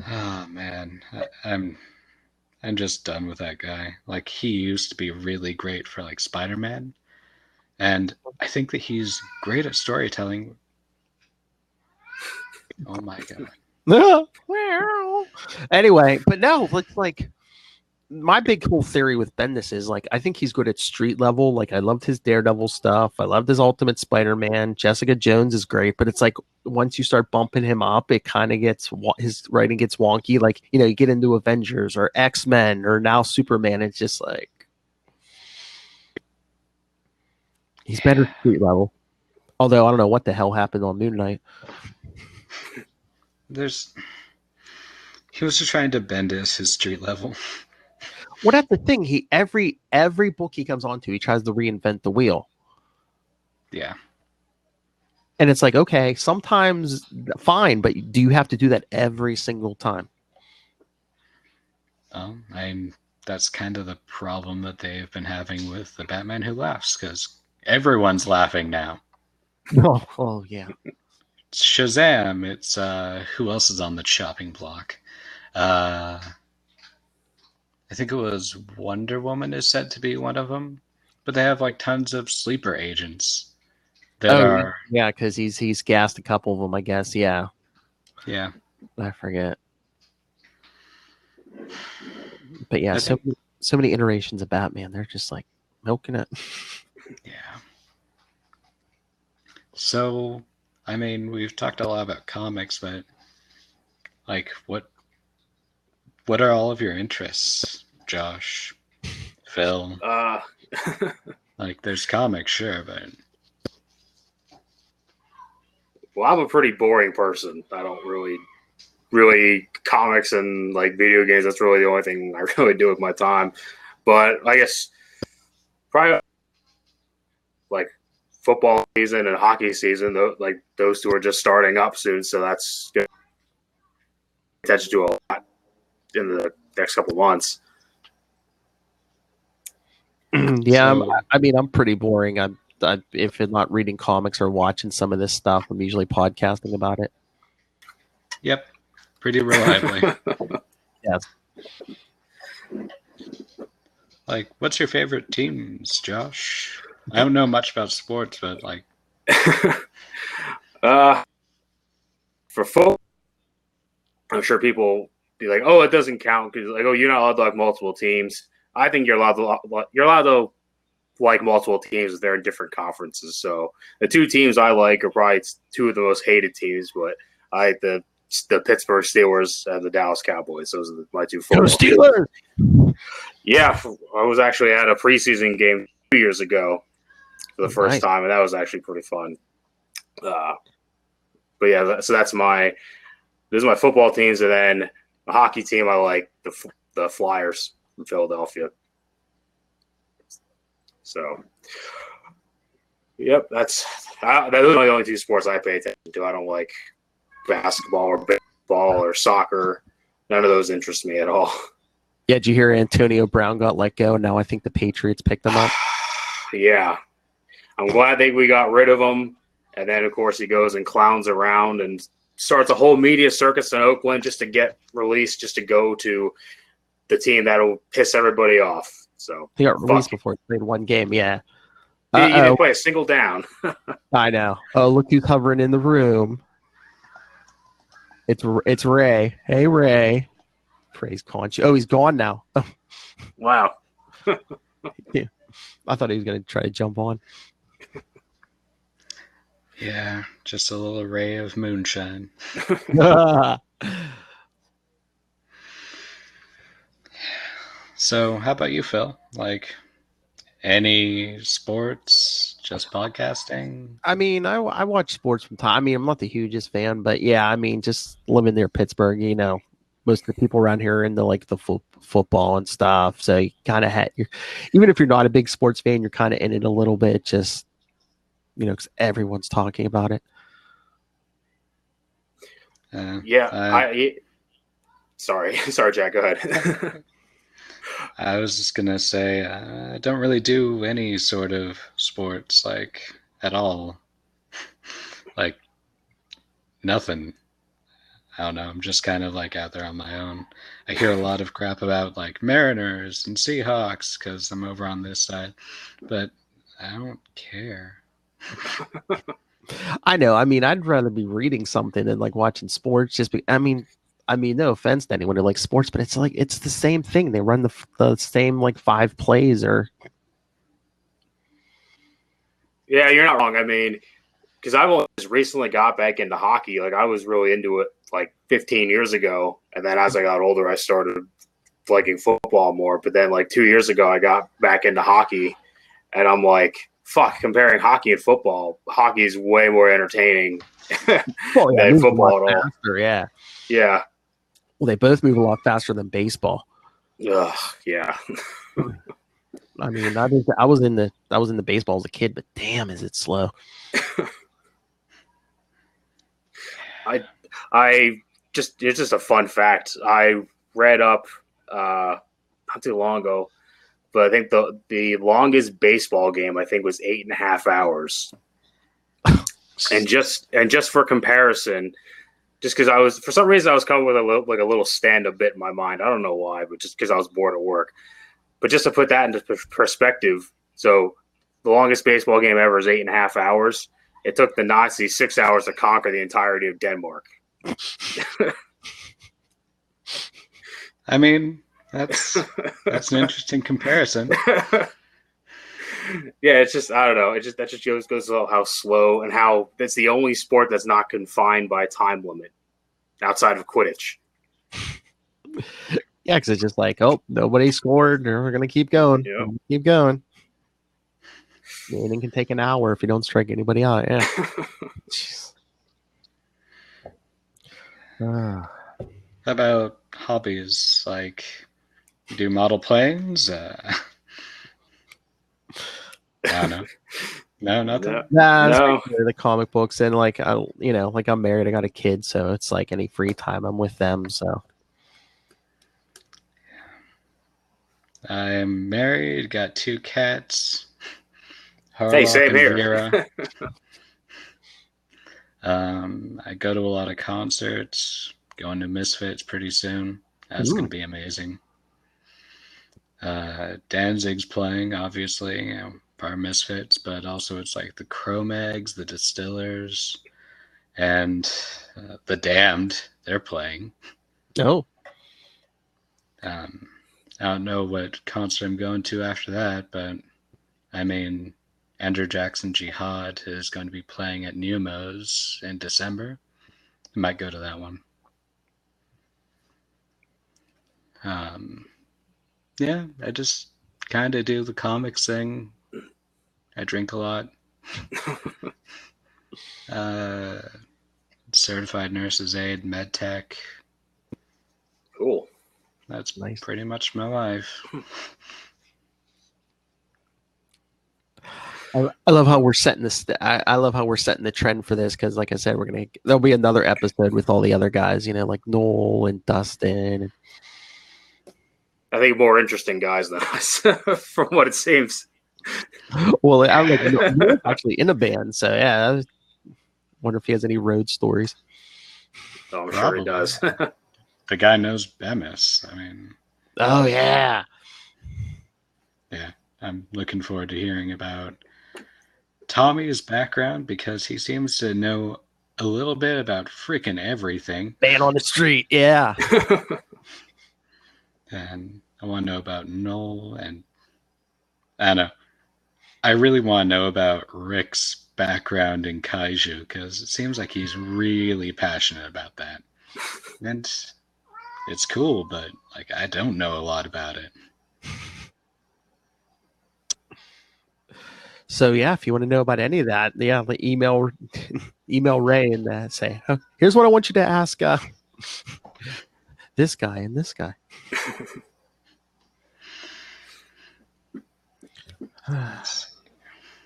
Speaker 3: Oh man, I'm just done with that guy. Like he used to be really great for like Spider-Man. And I think that he's great at storytelling. Oh my god.
Speaker 1: Anyway, but no, it's like my big whole theory with Bendis is like I think he's good at street level. Like I loved his Daredevil stuff. I loved his Ultimate Spider-Man. Jessica Jones is great, but it's like once you start bumping him up, it kind of his writing gets wonky. Like you get into Avengers or X-Men or now Superman. It's just like he's better street level. Although I don't know what the hell happened on Moon Knight.
Speaker 3: He was just trying to Bendis his street level.
Speaker 1: Well, that's the thing. Every book he comes onto, he tries to reinvent the wheel.
Speaker 3: Yeah.
Speaker 1: And it's like, okay, sometimes fine, but do you have to do that every single time?
Speaker 3: That's kind of the problem that they've been having with the Batman Who Laughs, because everyone's laughing now.
Speaker 1: Oh yeah.
Speaker 3: It's Shazam. It's who else is on the chopping block? I think it was Wonder Woman is said to be one of them, but they have like tons of sleeper agents that are.
Speaker 1: Yeah, because he's gassed a couple of them, I guess. Yeah.
Speaker 3: Yeah.
Speaker 1: I forget. But yeah, so many iterations of Batman. They're just like milking it.
Speaker 3: Yeah. So, I mean, we've talked a lot about comics, but like, what are all of your interests, Josh, Phil? Like, there's comics, sure, but
Speaker 2: well, I'm a pretty boring person. I don't really comics and like video games. That's really the only thing I really do with my time. But I guess probably like football season and hockey season, like those two are just starting up soon, so that's good. Attention to a lot in the next couple of months.
Speaker 1: Yeah, so, I mean, I'm pretty boring. I'm if I'm not reading comics or watching some of this stuff, I'm usually podcasting about it.
Speaker 3: Yep, pretty reliably.
Speaker 1: Yes.
Speaker 3: Like, what's your favorite teams, Josh? I don't know much about sports, but like,
Speaker 2: for football, I'm sure people be like, "Oh, it doesn't count because like, oh, you're not allowed to like multiple teams." I think you're allowed to like multiple teams if they're in different conferences. So the two teams I like are probably two of the most hated teams, but I like the Pittsburgh Steelers and the Dallas Cowboys. Those are my two football teams.
Speaker 1: Steelers!
Speaker 2: Yeah, I was actually at a preseason game 2 years ago for the first time, and that was actually pretty fun. But yeah, so this is my football teams, and then a hockey team I like the Flyers from Philadelphia. So, yep, those are the only two sports I pay attention to. I don't like basketball or baseball or soccer. None of those interest me at all.
Speaker 1: Yeah, did you hear Antonio Brown got let go? Now I think the Patriots picked him up.
Speaker 2: Yeah, I'm glad that we got rid of him. And then, of course, he goes and clowns around and starts a whole media circus in Oakland just to get released, just to go to the team that'll piss everybody off. So
Speaker 1: he got released before he played one game. Yeah,
Speaker 2: he didn't play a single down.
Speaker 1: I know. Oh, look who's hovering in the room. It's Ray. Hey, Ray. Praise Conch. Oh, he's gone now.
Speaker 2: Wow.
Speaker 1: Yeah. I thought he was going to try to jump on.
Speaker 3: Yeah, just a little ray of moonshine. So, how about you, Phil? Like, any sports? Just podcasting?
Speaker 1: I mean, I watch sports from time. I mean, I'm not the hugest fan, but yeah, I mean, just living near Pittsburgh, you know, most of the people around here are into like the football and stuff. So you kind of even if you're not a big sports fan, you're kind of in it a little bit, just, you know, because everyone's talking about it.
Speaker 2: Sorry, Jack, go ahead.
Speaker 3: I was just going to say, I don't really do any sort of sports, like, at all. Like, nothing. I don't know. I'm just kind of, like, out there on my own. I hear a lot of crap about, like, Mariners and Seahawks because I'm over on this side. But I don't care.
Speaker 1: I know. I mean, I'd rather be reading something than, like, watching sports. I mean, no offense to anyone who likes sports, but it's like it's the same thing. They run the same like 5 plays or.
Speaker 2: Yeah, you're not wrong. I mean, because I've only just recently got back into hockey. Like I was really into it like 15 years ago, and then as I got older, I started liking football more. But then like 2 years ago, I got back into hockey, and I'm like, fuck, comparing hockey and football, hockey is way more entertaining than football at all.
Speaker 1: Faster, yeah.
Speaker 2: Yeah.
Speaker 1: Well, they both move a lot faster than baseball.
Speaker 2: Ugh, yeah.
Speaker 1: I mean, I was in the baseball as a kid, but damn, is it slow?
Speaker 2: It's just a fun fact. I read up not too long ago, but I think the longest baseball game I think was 8.5 hours. and just for comparison. Just because for some reason I was coming with a little stand-up bit in my mind. I don't know why, but just because I was bored at work. But just to put that into perspective, so the longest baseball game ever is 8.5 hours. It took the Nazis 6 hours to conquer the entirety of Denmark.
Speaker 3: I mean, that's an interesting comparison.
Speaker 2: Yeah, it's just I don't know. That just goes to how slow and how that's the only sport that's not confined by a time limit outside of Quidditch.
Speaker 1: Yeah, because it's just like, oh, nobody scored. We're gonna keep going.
Speaker 2: Yep.
Speaker 1: Keep going. The inning can take an hour if you don't strike anybody out. Yeah.
Speaker 3: How about hobbies? Like, you do model planes? I don't know. No, nothing.
Speaker 1: No. The comic books and like I'm married. I got a kid, so it's like any free time I'm with them. So
Speaker 3: I'm married. Got 2 cats.
Speaker 2: Hey, same here.
Speaker 3: Vera. I go to a lot of concerts. Going to Misfits pretty soon. That's going to be amazing. Danzig's playing, obviously, for our Misfits, but also it's like the Cro-Mags, the Distillers, and the Damned. They're playing.
Speaker 1: Oh.
Speaker 3: I don't know what concert I'm going to after that, but I mean, Andrew Jackson Jihad is going to be playing at Neumos in December. I might go to that one. Yeah, I just kind of do the comics thing. I drink a lot. Certified nurse's aide, med tech.
Speaker 2: Cool.
Speaker 3: That's
Speaker 1: nice.
Speaker 3: Pretty much my life.
Speaker 1: I love how we're setting this. I love how we're setting the trend for this because, like I said, there'll be another episode with all the other guys. You know, like Noel and Dustin. And...
Speaker 2: I think more interesting guys than us, from what it seems.
Speaker 1: Well, I'm like Noel's actually in a band, so yeah. I wonder if he has any road stories.
Speaker 2: Oh, I'm sure he does.
Speaker 3: The guy knows Bemis. I mean.
Speaker 1: Oh yeah.
Speaker 3: Yeah, I'm looking forward to hearing about Tommy's background because he seems to know a little bit about freaking everything.
Speaker 1: Man on the street, yeah.
Speaker 3: And I want to know about Noel, and I don't know. I really want to know about Rick's background in kaiju because it seems like he's really passionate about that. And it's cool, but like I don't know a lot about it.
Speaker 1: So yeah, if you want to know about any of that, yeah, email Ray and say, oh, here's what I want you to ask this guy and this guy.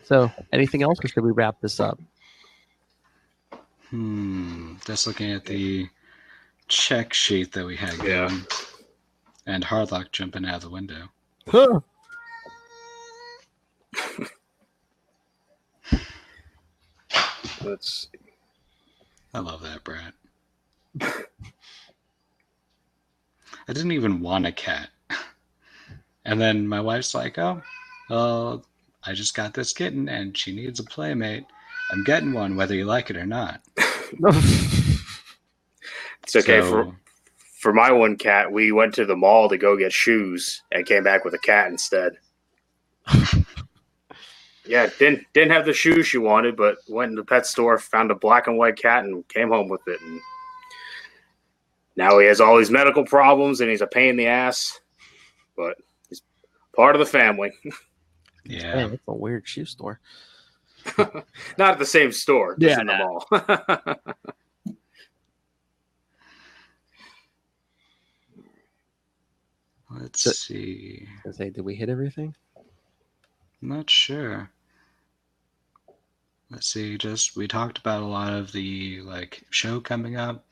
Speaker 1: So, anything else, or should we wrap this up?
Speaker 3: Just looking at the check sheet that we had going, and Hardlock jumping out of the window.
Speaker 1: Huh.
Speaker 2: Let's see.
Speaker 3: I love that, Brad. I didn't even want a cat. And then my wife's like, oh, I just got this kitten and she needs a playmate. I'm getting one whether you like it or not.
Speaker 2: It's okay. For my one cat, we went to the mall to go get shoes and came back with a cat instead. Yeah, didn't have the shoes she wanted, but went in the pet store, found a black and white cat, and came home with it. And now he has all these medical problems, and he's a pain in the ass, but he's part of the family.
Speaker 3: Yeah,
Speaker 1: man, that's a weird shoe store.
Speaker 2: Not at the same store, just in the mall.
Speaker 3: Let's see.
Speaker 1: Did we hit everything?
Speaker 3: I'm not sure. Let's see. We talked about a lot of the show coming up.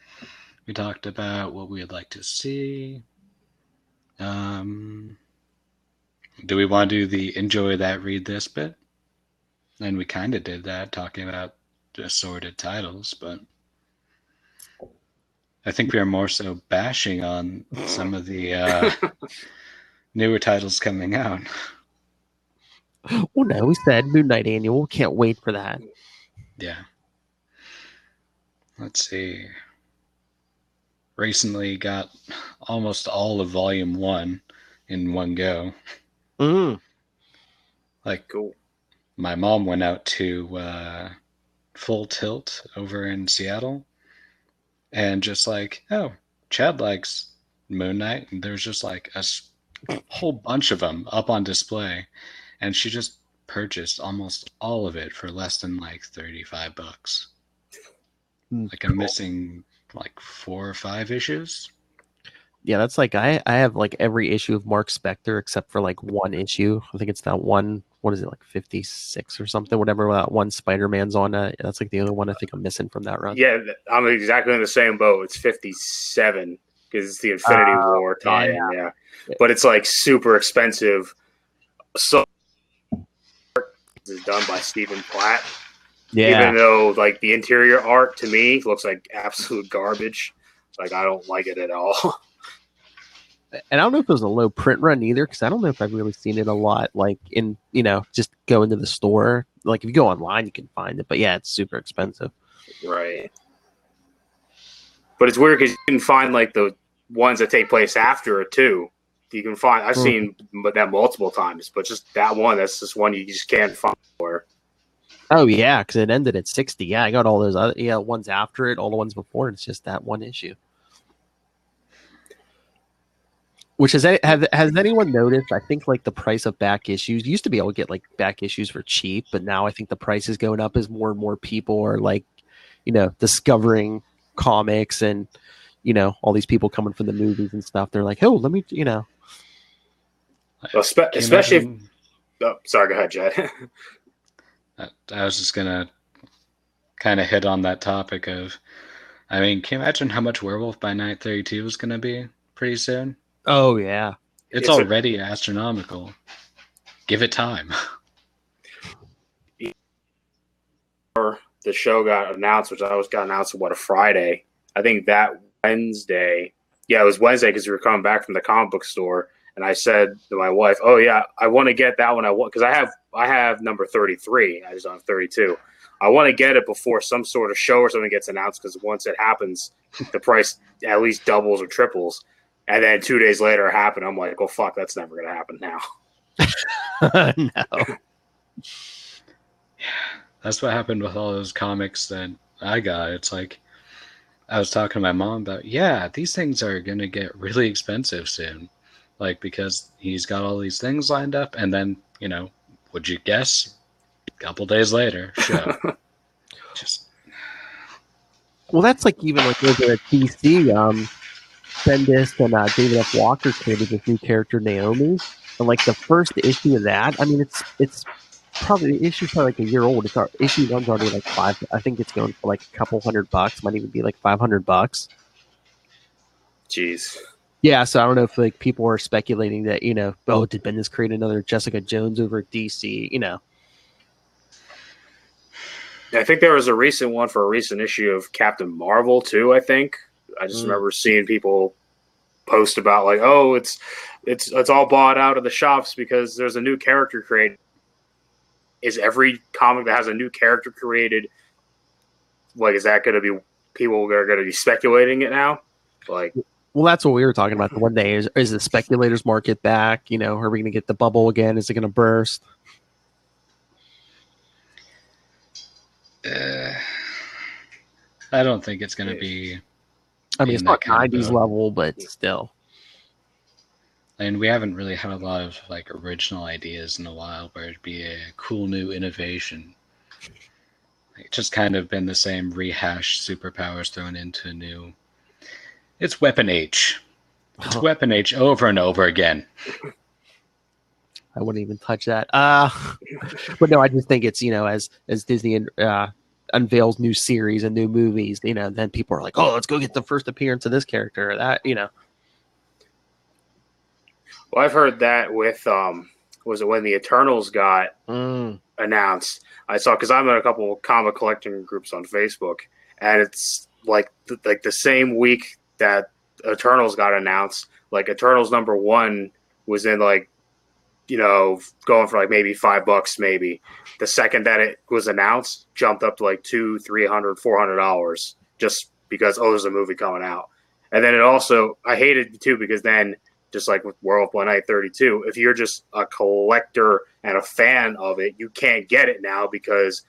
Speaker 3: We talked about what we'd like to see. Do we want to do the enjoy that, read this bit? And we kind of did that, talking about assorted titles, but I think we are more so bashing on some of the newer titles coming out.
Speaker 1: Well, no, we said Moon Knight Annual. Can't wait for that.
Speaker 3: Yeah. Let's see. Recently got almost all of Volume 1 in one go.
Speaker 2: Cool.
Speaker 3: My mom went out to Full Tilt over in Seattle and just Chad likes Moon Knight. And there's just a whole bunch of them up on display. And she just purchased almost all of it for less than $35. I'm missing 4 or 5 issues.
Speaker 1: Yeah, that's I have every issue of Mark Spector except for one issue. I think it's that one. What is it, 56 or something? Whatever that one Spider-Man's on. That's the only one I think I'm missing from that run.
Speaker 2: Yeah, I'm exactly in the same boat. It's 57 because it's the Infinity War tie-in. Yeah, but it's super expensive. So is done by Stephen Platt.
Speaker 1: Yeah.
Speaker 2: Even though like the interior art to me looks like absolute garbage. Like I don't like it at all.
Speaker 1: And I don't know if it was a low print run either, because I don't know if I've really seen it a lot. Like in, just go into the store. Like if you go online, you can find it. But yeah, it's super expensive.
Speaker 2: Right. But it's weird because you can find like the ones that take place after it too. You can find. I've seen that multiple times, but just that one. That's just one you just can't find anywhere.
Speaker 1: Oh yeah, because it ended at 60. Yeah, I got all those other ones after it, all the ones before. It's just that one issue. Which has anyone noticed? I think like the price of back issues, you used to be able to get like back issues for cheap, but now I think the price is going up as more and more people are like, discovering comics and all these people coming from the movies and stuff. They're like, oh, let me,
Speaker 2: especially. Oh, sorry, go ahead, Jed.
Speaker 3: I was just gonna kind of hit on that topic of, I mean, can you imagine how much Werewolf by Night 32 is gonna be pretty soon?
Speaker 1: Oh yeah,
Speaker 3: it's already astronomical. Give it time.
Speaker 2: The show got announced, which got announced a Friday. I think that Wednesday. Yeah, it was Wednesday because we were coming back from the comic book store, and I said to my wife, "Oh yeah, I want to get that one. I want because I have number 33. I just don't have 32. I want to get it before some sort of show or something gets announced because once it happens, the price at least doubles or triples." And then 2 days later it happened. I'm like, "Oh fuck, that's never gonna happen now."
Speaker 1: No.
Speaker 3: That's what happened with all those comics that I got. It's like I was talking to my mom about, these things are going to get really expensive soon. Like, because he's got all these things lined up, and then, would you guess? A couple days later, show.
Speaker 1: Well, that's like even like over at DC, Bendis and David F. Walker created this new character, Naomi. And like the first issue of that, I mean, it's probably the issue's probably like a year old. Issue one's already like $5. I think it's going for like a couple $100. Might even be like $500.
Speaker 2: Jeez.
Speaker 1: Yeah, so I don't know if like people are speculating that did Bendis create another Jessica Jones over at DC?
Speaker 2: I think there was a recent one for a recent issue of Captain Marvel too. I think I just remember seeing people post about like, oh, it's all bought out of the shops because there's a new character created. Is every comic that has a new character created, like, is that going to be people are going to be speculating it now? Like,
Speaker 1: well, that's what we were talking about the one day. Is the speculators market back? Are we going to get the bubble again? Is it going to burst?
Speaker 3: I don't think it's going to be.
Speaker 1: I mean, it's not 90s level, but still.
Speaker 3: And we haven't really had a lot of like original ideas in a while where it'd be a cool new innovation. It's just kind of been the same rehashed superpowers thrown into a new. It's Weapon H. It's Weapon H over and over again.
Speaker 1: I wouldn't even touch that. But no, I just think it's as Disney unveils new series and new movies, then people are like, oh, let's go get the first appearance of this character or that,
Speaker 2: Well, I've heard that with was it when the Eternals got announced? I saw because I'm in a couple of comic collecting groups on Facebook, and it's like the same week that Eternals got announced. Like Eternals #1 was in like going for like maybe $5 maybe. The second that it was announced, jumped up to like $200, $300, $400 just because there's a movie coming out. And then it also I hated it too because then. Just like with Werewolf by Night 32, if you're just a collector and a fan of it, you can't get it now because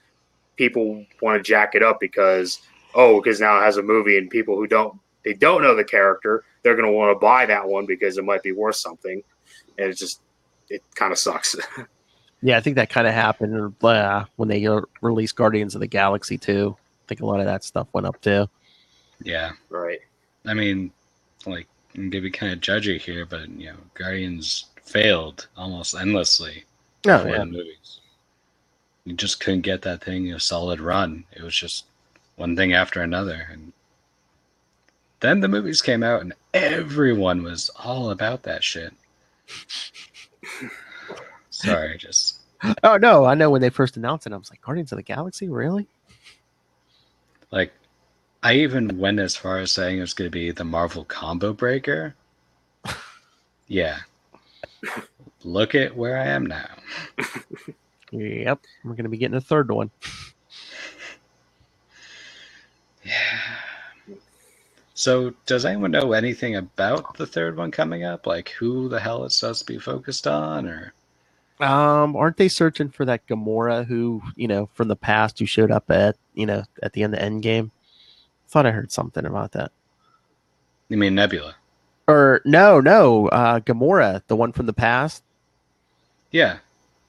Speaker 2: people want to jack it up because now it has a movie and people who don't know the character, they're going to want to buy that one because it might be worth something. And it kind of sucks.
Speaker 1: Yeah, I think that kind of happened when they released Guardians of the Galaxy too. I think a lot of that stuff went up too.
Speaker 3: Yeah.
Speaker 2: Right.
Speaker 3: I mean, like, I'm gonna be kind of judgy here, but Guardians failed almost endlessly before the movies. You just couldn't get that thing a solid run. It was just one thing after another, and then the movies came out, and everyone was all about that shit. Sorry, just
Speaker 1: Oh no, I know when they first announced it, I was like, Guardians of the Galaxy, really?
Speaker 3: Like, I even went as far as saying it was going to be the Marvel Combo Breaker. Yeah. Look at where I am now.
Speaker 1: Yep, we're gonna be getting a third one.
Speaker 3: Yeah. So, does anyone know anything about the third one coming up? Like, who the hell it's supposed to be focused on, or?
Speaker 1: Aren't they searching for that Gamora who, from the past who showed up at the end of Endgame? Thought I heard something about that.
Speaker 3: You mean Nebula?
Speaker 1: Or no, Gamora, the one from the past.
Speaker 3: Yeah.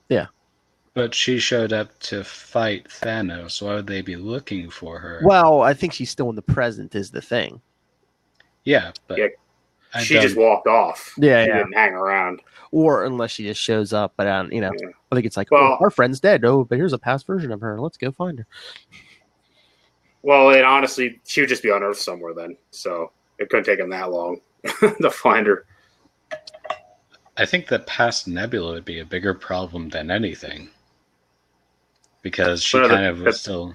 Speaker 1: Yeah.
Speaker 3: But she showed up to fight Thanos. Why would they be looking for her?
Speaker 1: Well, I think she's still in the present is the thing.
Speaker 3: Yeah, but
Speaker 2: Yeah, she just walked off.
Speaker 1: Yeah,
Speaker 2: she
Speaker 1: yeah.
Speaker 2: didn't hang around.
Speaker 1: Or unless she just shows up, but I think it's like,
Speaker 2: Well,
Speaker 1: our friend's dead. Oh, but here's a past version of her. Let's go find her.
Speaker 2: Well, and honestly, she would just be on Earth somewhere then, so it couldn't take him that long to find her.
Speaker 3: I think that past Nebula would be a bigger problem than anything, because she was still.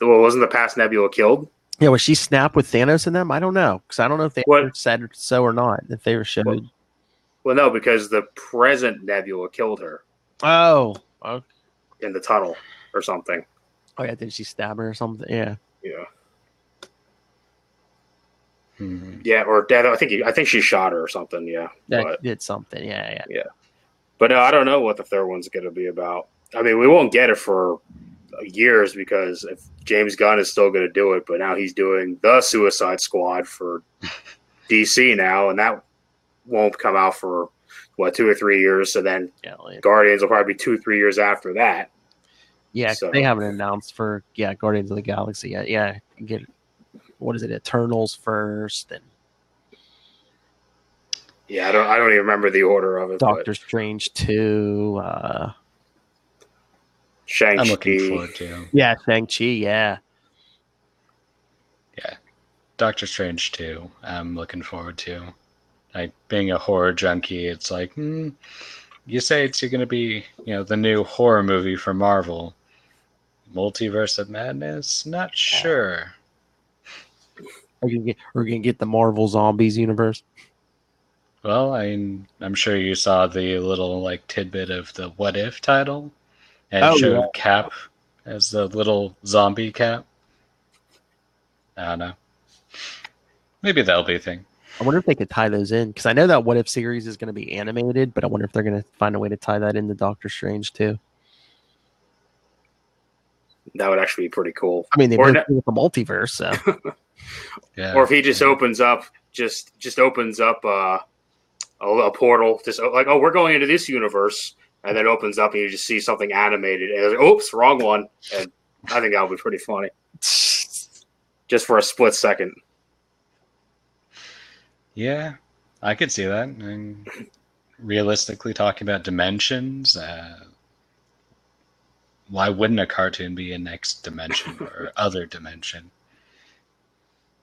Speaker 2: Well, wasn't the past Nebula killed?
Speaker 1: Yeah, was she snapped with Thanos in them? I don't know, because I don't know if they ever said so or not. If they were showed.
Speaker 2: Well, no, because the present Nebula killed her.
Speaker 1: Oh, okay.
Speaker 2: In the tunnel or something.
Speaker 1: Oh yeah, did she stab her or something? Yeah.
Speaker 2: Yeah.
Speaker 3: Hmm.
Speaker 2: Yeah, or I think she shot her or something. Yeah.
Speaker 1: That did something. Yeah.
Speaker 2: But no, I don't know what the third one's going to be about. I mean, we won't get it for years because if James Gunn is still going to do it, but now he's doing the Suicide Squad for DC now, and that won't come out for 2 or 3 years. So then Guardians will probably be 2-3 years after that.
Speaker 1: Yeah, so they haven't announced for Guardians of the Galaxy yet. Yeah, get what is it? Eternals first, and
Speaker 2: I don't even remember the order of it.
Speaker 1: Doctor Strange 2.
Speaker 2: Shang-Chi.
Speaker 3: I'm looking forward to.
Speaker 1: Yeah, Shang-Chi. Yeah.
Speaker 3: Doctor Strange 2. I'm looking forward to. Like being a horror junkie, it's like you say it's going to be the new horror movie for Marvel. Multiverse of Madness? Not sure.
Speaker 1: We're gonna get the Marvel Zombies universe.
Speaker 3: Well, I'm sure you saw the little tidbit of the What If title, and it showed Cap as the little zombie Cap. I don't know. Maybe that'll be a thing.
Speaker 1: I wonder if they could tie those in, because I know that What If series is going to be animated, but I wonder if they're going to find a way to tie that into Doctor Strange too.
Speaker 2: That would actually be pretty cool.
Speaker 1: I mean, they both do with the multiverse, so.
Speaker 3: Yeah.
Speaker 2: Or if he just opens up, just opens up a portal, just like, oh, we're going into this universe, and then opens up and you just see something animated, and like, oops, wrong one. And I think that would be pretty funny, just for a split second.
Speaker 3: Yeah, I could see that. I mean, realistically, talking about dimensions, why wouldn't a cartoon be a next dimension or other dimension?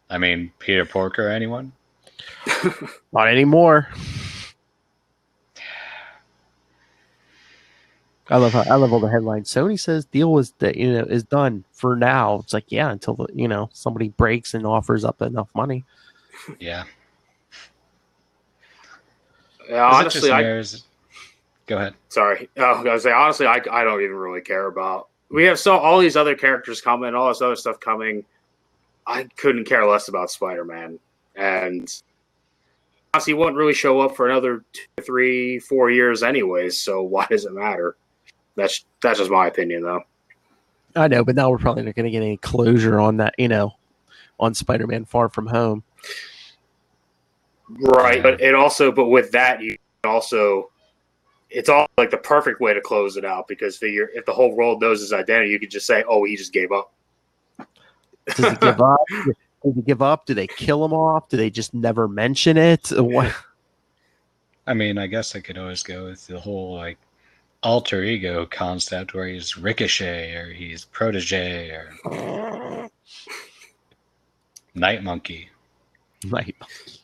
Speaker 3: I mean, Peter Porker, anyone?
Speaker 1: Not anymore. I love all the headlines. Sony says deal is done for now. It's like, yeah, until somebody breaks and offers up enough money.
Speaker 3: Yeah.
Speaker 2: Honestly,
Speaker 3: go ahead.
Speaker 2: Sorry. I was gonna say, honestly, I don't even really care about. We have all these other characters coming, all this other stuff coming. I couldn't care less about Spider-Man, and honestly, he won't really show up for another 2, 3, 4 years anyways. So why does it matter? That's just my opinion, though.
Speaker 1: I know, but now we're probably not going to get any closure on that, on Spider-Man Far From Home.
Speaker 2: Right, but with that, you also, it's all like the perfect way to close it out, because if the whole world knows his identity, you could just say, "Oh, he just gave up."
Speaker 1: Does he give up? Does he give up? Do they kill him off? Do they just never mention it? What?
Speaker 3: I mean, I guess I could always go with the whole alter ego concept, where he's Ricochet or he's Protege or Night Monkey.
Speaker 1: Night Monkey.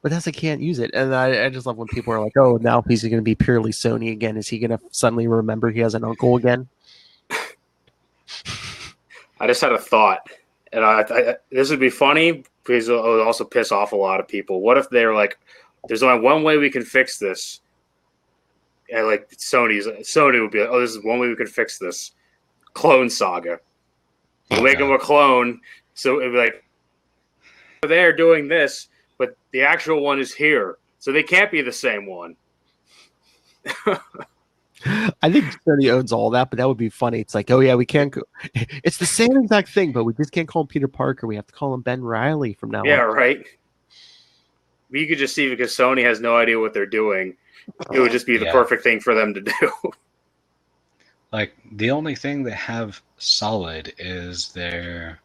Speaker 1: but that's I can't use it. And I just love when people are like, "Oh, now he's going to be purely Sony again. Is he going to suddenly remember he has an uncle again?"
Speaker 2: I just had a thought, and this would be funny because it would also piss off a lot of people. What if they're like, "There's only one way we can fix this," and like Sony would be like, "Oh, this is one way we can fix this." Clone Saga. We'll make him a clone, so it'd be like they're doing this, but the actual one is here, so they can't be the same one.
Speaker 1: I think Sony owns all that, but that would be funny. It's like, oh yeah, we can't go. It's the same exact thing, but we just can't call him Peter Parker. We have to call him Ben Reilly from now on.
Speaker 2: Yeah, right. You could just see because Sony has no idea what they're doing. It would just be the perfect thing for them to do.
Speaker 3: Like, the only thing they have solid is their,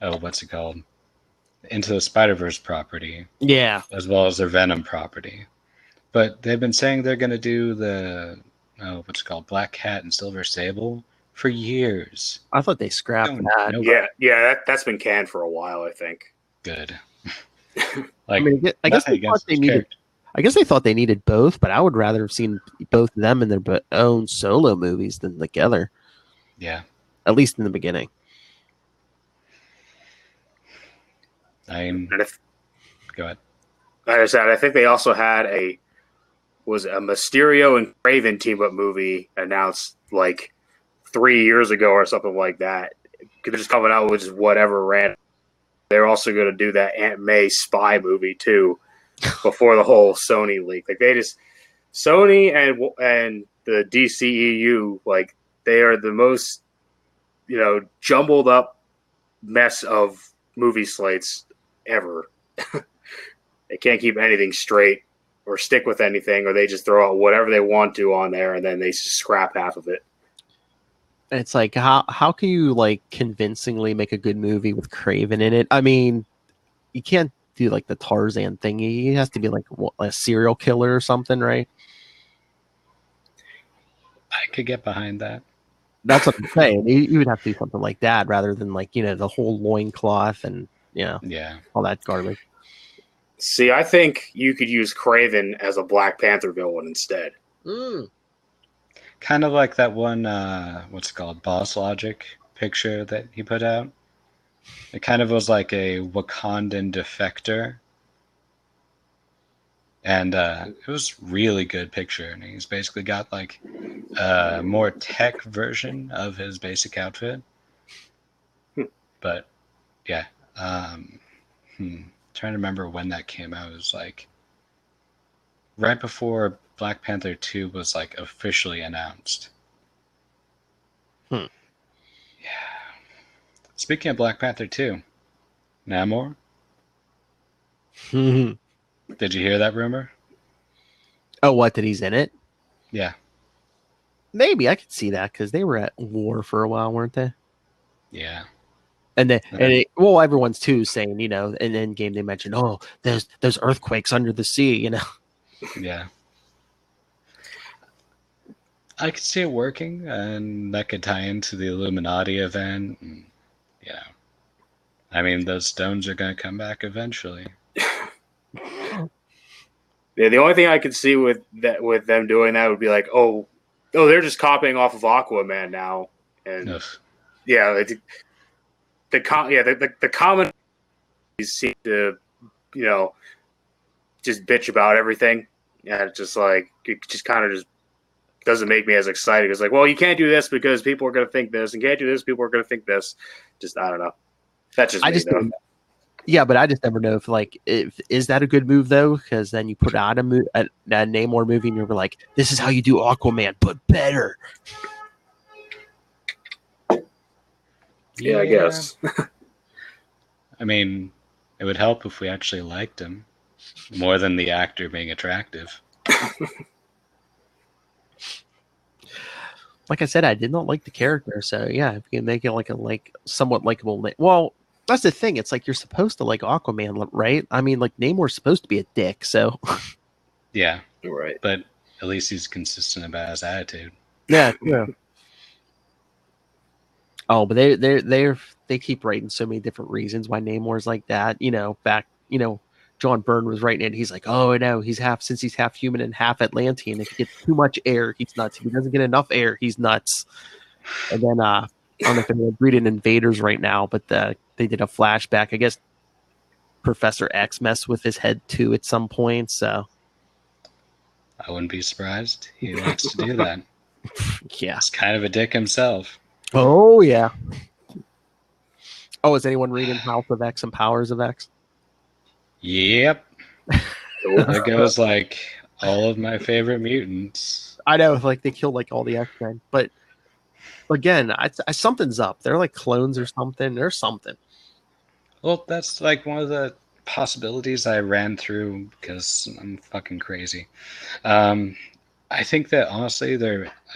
Speaker 3: what's it called? Into the Spider-Verse property.
Speaker 1: Yeah.
Speaker 3: As well as their Venom property. But they've been saying they're going to do the, what's it called? Black Cat and Silver Sable for years.
Speaker 1: I thought they scrapped that.
Speaker 2: Yeah, that's been canned for a while, I think.
Speaker 3: Good.
Speaker 1: Like, I guess they thought they needed. I guess they thought they needed both, but I would rather have seen both of them in their own solo movies than together.
Speaker 3: Yeah.
Speaker 1: At least in the beginning.
Speaker 3: Go ahead.
Speaker 2: Like I said, I think they also had a Mysterio and Craven team-up movie announced like 3 years ago or something like that. They're just coming out with just whatever random. They're also going to do that Aunt May spy movie too. Before the whole Sony leak, like Sony and the DCEU, like they are the most, jumbled up mess of movie slates ever. They can't keep anything straight or stick with anything, or they just throw out whatever they want to on there, and then they scrap half of it.
Speaker 1: It's like how can you like convincingly make a good movie with Craven in it? I mean, you can't do like the Tarzan thing. He has to be like a serial killer or something, right?
Speaker 3: I could get behind that.
Speaker 1: That's what I'm saying. You would have to do something like that rather than like, the whole loincloth and all that garbage.
Speaker 2: See, I think you could use Craven as a Black Panther villain instead.
Speaker 3: Kind of like that one, what's it called, Boss Logic picture that he put out. It kind of was like a Wakandan defector. And it was really good picture. And he's basically got like a more tech version of his basic outfit. But yeah. Trying to remember when that came out. It was like right before Black Panther 2 was like officially announced.
Speaker 1: Yeah.
Speaker 3: Speaking of Black Panther 2, Namor?
Speaker 1: Did
Speaker 3: you hear that rumor?
Speaker 1: Oh, what? That he's in it?
Speaker 3: Yeah.
Speaker 1: Maybe I could see that because they were at war for a while, weren't they?
Speaker 3: Yeah.
Speaker 1: And everyone's too saying, in Endgame they mentioned, oh, there's earthquakes under the sea,
Speaker 3: Yeah. I could see it working, and that could tie into the Illuminati event. And, I mean, those stones are going to come back eventually.
Speaker 2: Yeah, the only thing I could see with them doing that would be like, oh, they're just copying off of Aquaman now, and the common seem to, just bitch about everything. Yeah, it's just like it just kind of just doesn't make me as excited. It's like, well, you can't do this because people are going to think this, and can't do this, people are going to think this. Just I don't know. That's just me, though.
Speaker 1: Yeah, but I just never know if is that a good move though? Because then you put out a Namor movie, and you're like, this is how you do Aquaman, but better.
Speaker 2: Yeah, I guess.
Speaker 3: I mean, it would help if we actually liked him more than the actor being attractive.
Speaker 1: Like I said, I did not like the character, so yeah, if you can make it like somewhat likable. Well, that's the thing. It's like you're supposed to like Aquaman, right? I mean, like Namor's supposed to be a dick, so
Speaker 3: yeah,
Speaker 2: right.
Speaker 3: But at least he's consistent about his attitude.
Speaker 1: Yeah, yeah. Oh, but they keep writing so many different reasons why Namor's like that. Back John Byrne was writing it, he's like, oh no, he's half human and half Atlantean. If he gets too much air, he's nuts. If he doesn't get enough air, he's nuts. And then I don't know if anyone's reading Invaders right now, but they did a flashback. I guess Professor X messed with his head too at some point. So
Speaker 3: I wouldn't be surprised. He likes to do that.
Speaker 1: yeah,
Speaker 3: He's kind of a dick himself.
Speaker 1: oh yeah. Oh, is anyone reading House of X and Powers of X?
Speaker 3: Yep. There goes like all of my favorite mutants.
Speaker 1: I know, like they killed like all the X-Men, but again, I something's up. They're like clones or something. There's something.
Speaker 3: Well, that's like one of the possibilities I ran through because I'm fucking crazy. I think that honestly,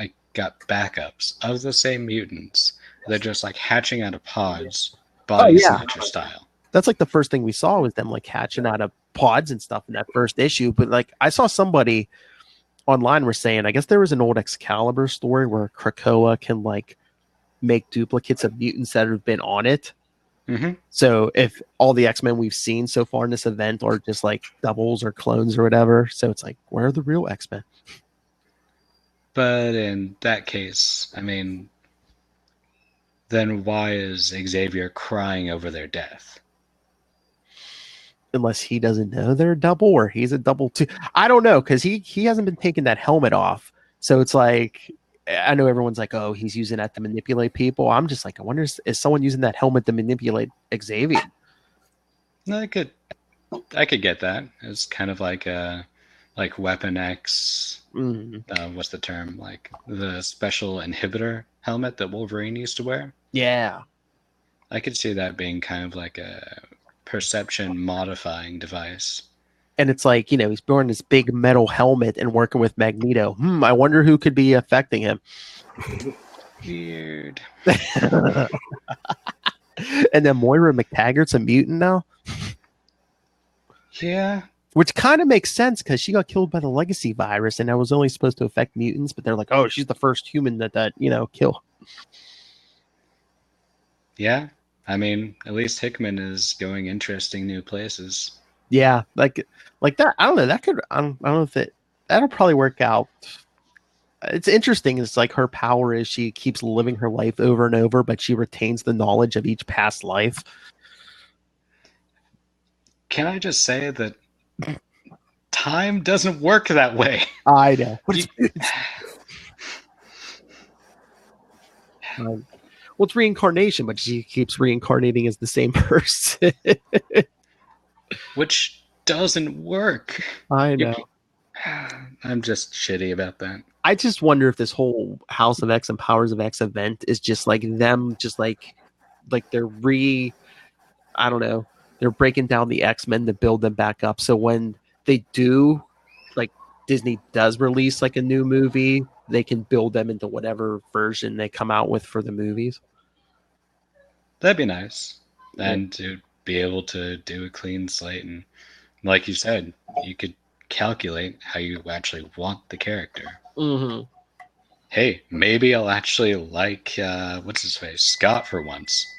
Speaker 3: I got backups of the same mutants. They're just like hatching out of pods, body snatcher style.
Speaker 1: That's like the first thing we saw was them like hatching out of pods and stuff in that first issue. But like I saw somebody online were saying, I guess there was an old Excalibur story where Krakoa can like make duplicates of mutants that have been on it.
Speaker 3: Mm-hmm.
Speaker 1: So if all the X-Men we've seen so far in this event are just like doubles or clones or whatever, so it's like, where are the real X-Men?
Speaker 3: But in that case, I mean, then why is Xavier crying over their death?
Speaker 1: Unless he doesn't know they're a double or he's a double too. I don't know, because he hasn't been taking that helmet off. So it's like, I know everyone's like, oh, he's using that to manipulate people. I'm just like, I wonder, is someone using that helmet to manipulate Xavier?
Speaker 3: No, I could get that. It's kind of like Weapon X. What's the term? Like the special inhibitor helmet that Wolverine used to wear.
Speaker 1: Yeah,
Speaker 3: I could see that being kind of like a perception modifying device.
Speaker 1: and it's like, you know, he's wearing this big metal helmet and working with Magneto. I wonder who could be affecting him.
Speaker 3: Weird.
Speaker 1: And then Moira McTaggart's a mutant now.
Speaker 3: Yeah.
Speaker 1: Which kind of makes sense because she got killed by the legacy virus and that was only supposed to affect mutants, but they're like, oh, she's the first human that you know, kill.
Speaker 3: Yeah. I mean, at least Hickman is going interesting new places.
Speaker 1: Yeah, like that. I don't know. That could. I don't know if that'll probably work out. It's interesting. It's like her power is she keeps living her life over and over, but she retains the knowledge of each past life.
Speaker 3: Can I just say that time doesn't work that way?
Speaker 1: I know. Well, it's reincarnation, but she keeps reincarnating as the same person.
Speaker 3: Which doesn't work.
Speaker 1: I know.
Speaker 3: I'm just shitty about that.
Speaker 1: I just wonder if this whole House of X and Powers of X event is just like them, just like they're I don't know, they're breaking down the X-Men to build them back up. So when they do, like Disney does release like a new movie, they can build them into whatever version they come out with for the movies.
Speaker 3: That'd be nice. And to be able to do a clean slate. And like you said, you could calculate how you actually want the character.
Speaker 1: Mm-hmm.
Speaker 3: Hey, maybe I'll actually like, what's his face? Scott for once.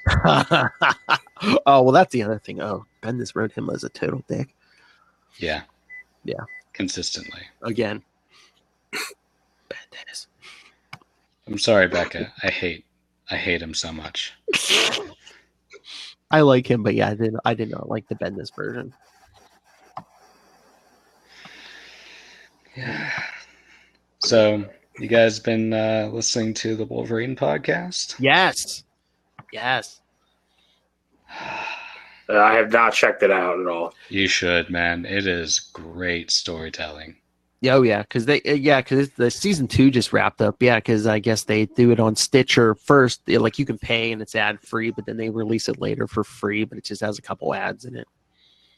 Speaker 1: Oh, well, that's the other thing. Oh, Bendis wrote him as a total dick.
Speaker 3: Yeah.
Speaker 1: Yeah.
Speaker 3: Consistently.
Speaker 1: Again. Bendis.
Speaker 3: I'm sorry, Becca. I hate him so much.
Speaker 1: I like him, but yeah, I did not like the Bendis version.
Speaker 3: Yeah. So, you guys been listening to the Wolverine podcast?
Speaker 1: Yes.
Speaker 2: I have not checked it out at all.
Speaker 3: You should, man. It is great storytelling.
Speaker 1: Oh yeah, because the season 2 just wrapped up. Yeah, because I guess they do it on Stitcher first. Like you can pay and it's ad free, but then they release it later for free. But it just has a couple ads in it.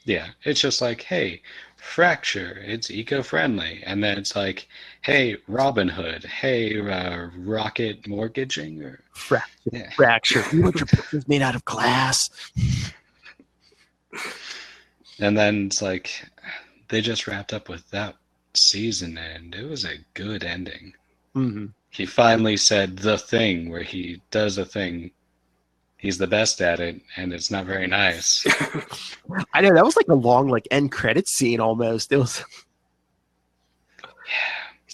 Speaker 3: Yeah, it's just like, hey, Fracture, it's eco-friendly, and then it's like, hey, Robin Hood, hey, Rocket Mortgaging, or
Speaker 1: Fracture. You want your pictures made out of glass?
Speaker 3: And then it's like, they just wrapped up with that season, and it was a good ending.
Speaker 1: Mm-hmm.
Speaker 3: He finally said the thing where he does a thing He's the best at it, and it's not very nice.
Speaker 1: I know that was like a long like end credits scene almost. It was.
Speaker 3: Yeah,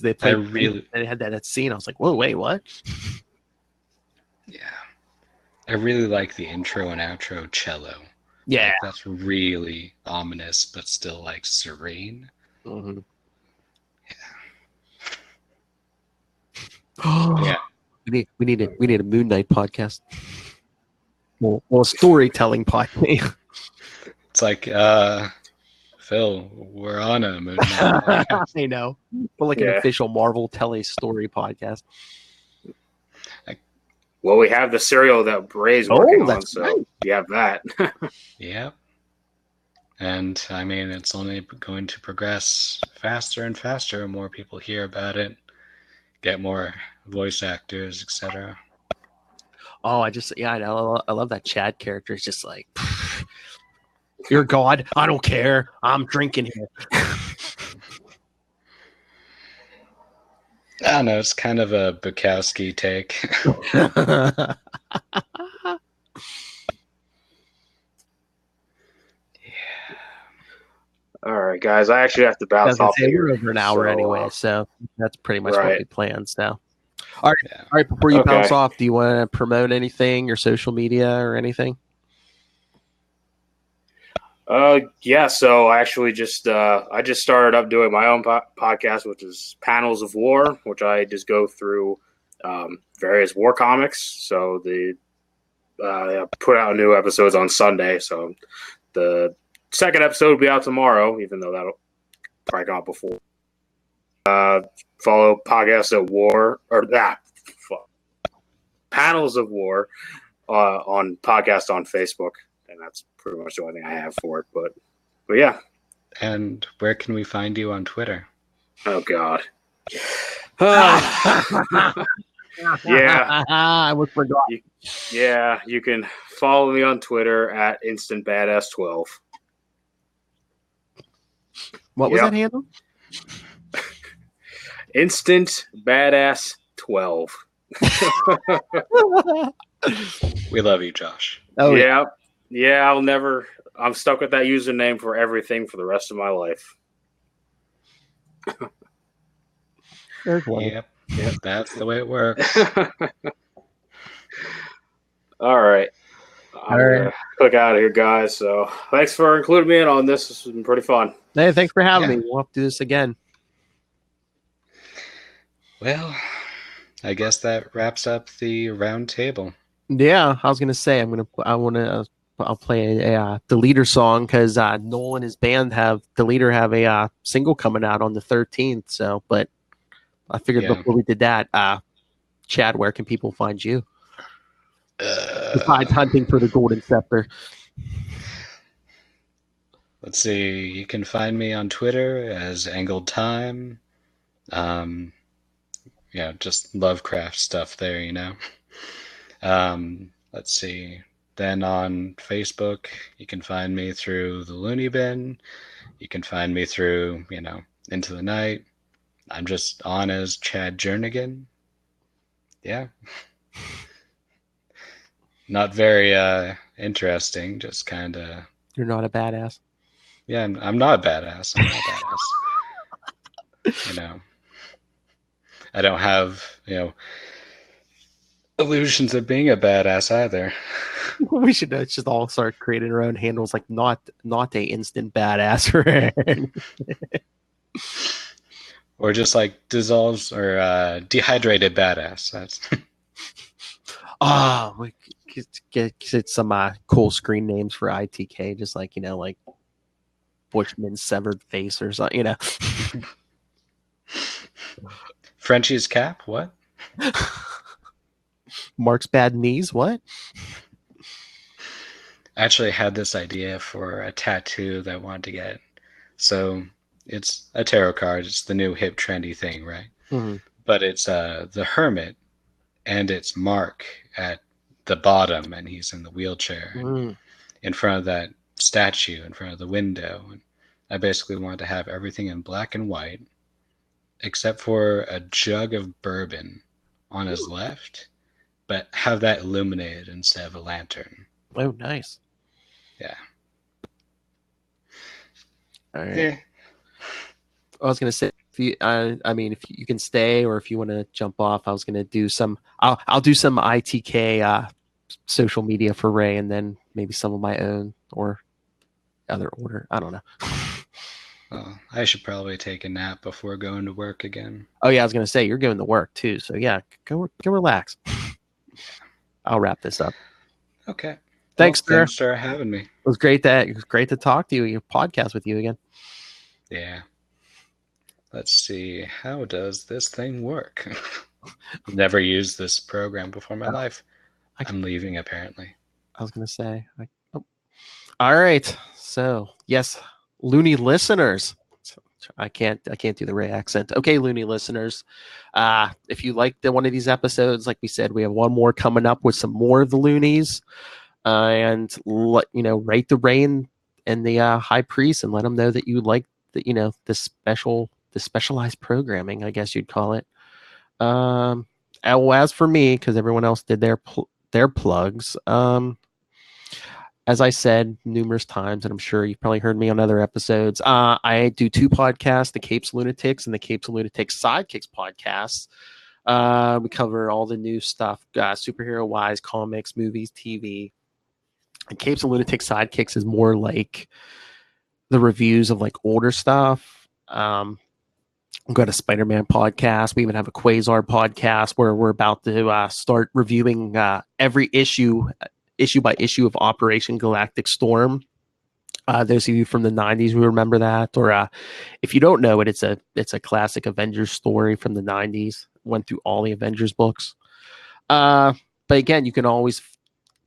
Speaker 1: They played and they had that scene. I was like, whoa, wait, what?
Speaker 3: Yeah. I really like the intro and outro cello.
Speaker 1: Yeah.
Speaker 3: Like, that's really ominous, but still like serene.
Speaker 1: Mm-hmm.
Speaker 3: Yeah.
Speaker 1: We need a Moon Knight podcast. Well, a storytelling podcast.
Speaker 3: It's like, Phil, we're on a Moon Knight podcast.
Speaker 1: I know. But like an official Marvel tele story podcast.
Speaker 2: Well, we have the serial that Ray's working on, so you have that.
Speaker 3: Yep. And I mean, it's only going to progress faster and faster. More people hear about it, get more voice actors, etc.
Speaker 1: Oh, I love that Chad character. It's just like, you're God. I don't care. I'm drinking here.
Speaker 3: I don't know. It's kind of a Bukowski take.
Speaker 2: All right, guys. I actually have to bounce off here.
Speaker 1: We're over an hour anyway, so that's pretty much what we planned. So, all right. Before you bounce off, do you want to promote anything, your social media or anything?
Speaker 2: Yeah. So I actually just started up doing my own podcast, which is Panels of War, which I just go through various war comics. So I put out new episodes on Sunday. So the second episode will be out tomorrow, even though that'll probably come out before. Follow Podcast at War Panels of War on podcast on Facebook, and that's pretty much the only thing I have for it. But yeah.
Speaker 3: And where can we find you on Twitter?
Speaker 2: Oh God. Yeah,
Speaker 1: I was forgot.
Speaker 2: You can follow me on Twitter at InstantBadass12.
Speaker 1: What was that handle?
Speaker 2: Instant Badass 12.
Speaker 3: We love you, Josh.
Speaker 2: Oh yeah. I'm stuck with that username for everything for the rest of my life.
Speaker 3: Yep, that's the way it works.
Speaker 2: All right. I'm gonna click out of here, guys. So thanks for including me in on this. This has been pretty fun.
Speaker 1: Hey, thanks for having me. We'll have to do this again.
Speaker 3: Well, I guess that wraps up the round table.
Speaker 1: Yeah, I was gonna say I'll play a Deleter song because Noel and his band have a single coming out on the 13th. So, but I figured before we did that, Chad, where can people find you? Besides hunting for the Golden Scepter.
Speaker 3: Let's see. You can find me on Twitter as Angled Time. Just Lovecraft stuff there, you know. Let's see. Then on Facebook, you can find me through the Looney Bin. You can find me through, Into the Night. I'm just on as Chad Jernigan. Yeah. Not very interesting, just kind of...
Speaker 1: You're not a badass.
Speaker 3: Yeah, I'm not a badass. I'm not a badass. I don't have, illusions of being a badass either.
Speaker 1: We should just all start creating our own handles, like not a instant badass.
Speaker 3: Or just like dissolves or dehydrated badass. That's
Speaker 1: we get some cool screen names for ITK, just like like Bushman's severed face or something,
Speaker 3: Frenchie's cap, what?
Speaker 1: Mark's bad knees, what?
Speaker 3: I actually had this idea for a tattoo that I wanted to get. So it's a tarot card. It's the new hip trendy thing, right?
Speaker 1: Mm-hmm.
Speaker 3: But it's the Hermit, and it's Mark at the bottom, and he's in the wheelchair in front of that statue, in front of the window. And I basically wanted to have everything in black and white, except for a jug of bourbon on his left but have that illuminated instead of a lantern.
Speaker 1: Oh, nice.
Speaker 3: Yeah.
Speaker 1: All right.
Speaker 3: Yeah.
Speaker 1: I was gonna say, if you, I mean, if you can stay or if you want to jump off, I was gonna do some. I'll do some ITK social media for Ray, and then maybe some of my own or other order. I don't know.
Speaker 3: Well, I should probably take a nap before going to work again.
Speaker 1: Oh yeah, I was gonna say you're going to work too, so yeah, go relax. I'll wrap this up.
Speaker 3: Okay.
Speaker 1: Thanks,
Speaker 3: well,
Speaker 1: sir.
Speaker 3: Thanks for having me.
Speaker 1: It was great to talk to you. Your podcast with you again.
Speaker 3: Yeah. Let's see. How does this thing work? I've never used this program before in my life. I'm leaving, apparently.
Speaker 1: I was gonna say. All right. So yes, loony listeners. I can't do the Ray accent. Okay, loony listeners. If you liked one of these episodes, like we said, we have one more coming up with some more of the loonies. And rate the Ray and the High Priest, and let them know that you like the specialized programming, I guess you'd call it. As for me, because everyone else did their plugs. As I said numerous times, and I'm sure you've probably heard me on other episodes, I do two podcasts, the Capes Lunatics and the Capes Lunatics Sidekicks podcasts. We cover all the new stuff, superhero-wise, comics, movies, TV. And Capes and Lunatics Sidekicks is more like the reviews of like older stuff. We've got a Spider-Man podcast. We even have a Quasar podcast where we're about to start reviewing every issue by issue of Operation Galactic Storm. Those of you from the 90s who remember that, or if you don't know it, it's a classic Avengers story from the 90s. Went through all the Avengers books. But again, you can always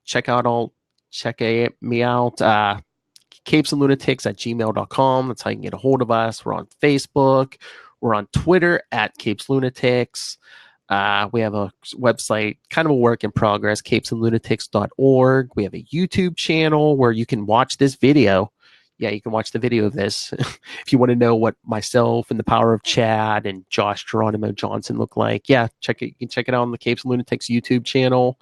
Speaker 1: check me out. capesandlunatics@gmail.com. That's how you can get a hold of us. We're on Facebook. We're on Twitter @CapesLunatics. We have a website, kind of a work in progress, capesandlunatics.org. We have a YouTube channel where you can watch this video. Yeah, you can watch the video of this. If you want to know what myself and the power of Chad and Josh Geronimo Johnson look like, yeah, you can check it out on the Capes and Lunatics YouTube channel.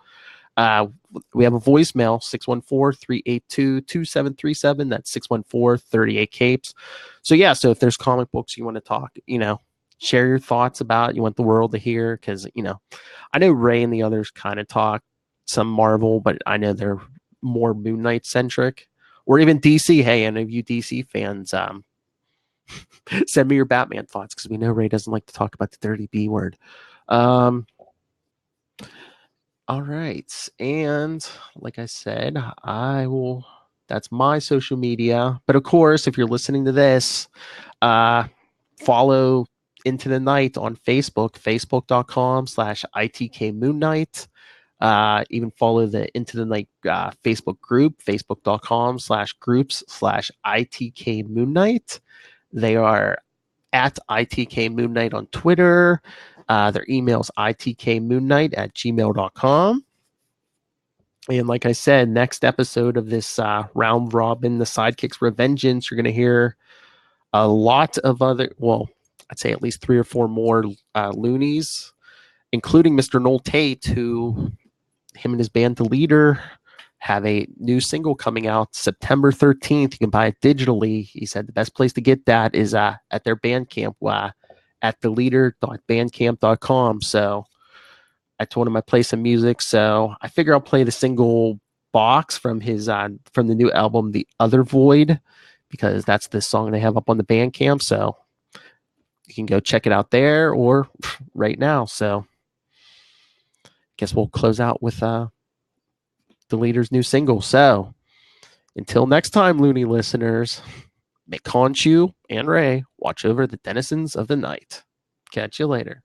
Speaker 1: We have a voicemail, 614-382-2737. That's 614-38-CAPES. So yeah, so if there's comic books you want to talk, share your thoughts about, you want the world to hear, because, I know Ray and the others kind of talk some Marvel, but I know they're more Moon Knight centric, or even DC. Hey, any of you DC fans, send me your Batman thoughts, because we know Ray doesn't like to talk about the dirty B word. All right. And like I said, that's my social media. But of course, if you're listening to this, follow Into the Night on Facebook, facebook.com/ITK Moon Knight. Even follow the Into the Night Facebook group, facebook.com/groups/ITK Moon Knight. They are at ITK Moon Knight on Twitter. Their email is itkmoonnight@gmail.com. And like I said, next episode of this round robin, the Sidekicks ReVengeance, you're going to hear a lot of I'd say at least 3 or 4 more loonies, including Mr. Noel Tate, who him and his band, The Leader, have a new single coming out September 13th. You can buy it digitally. He said the best place to get that is at their Bandcamp, at theleader.bandcamp.com. So I told him I play some music, so I figure I'll play the single Box from his from the new album The Other Void, because that's the song they have up on the Bandcamp. So you can go check it out there or right now. So I guess we'll close out with The Leader's new single. So until next time, loony listeners, may Conchu and Ray watch over the denizens of the night. Catch you later.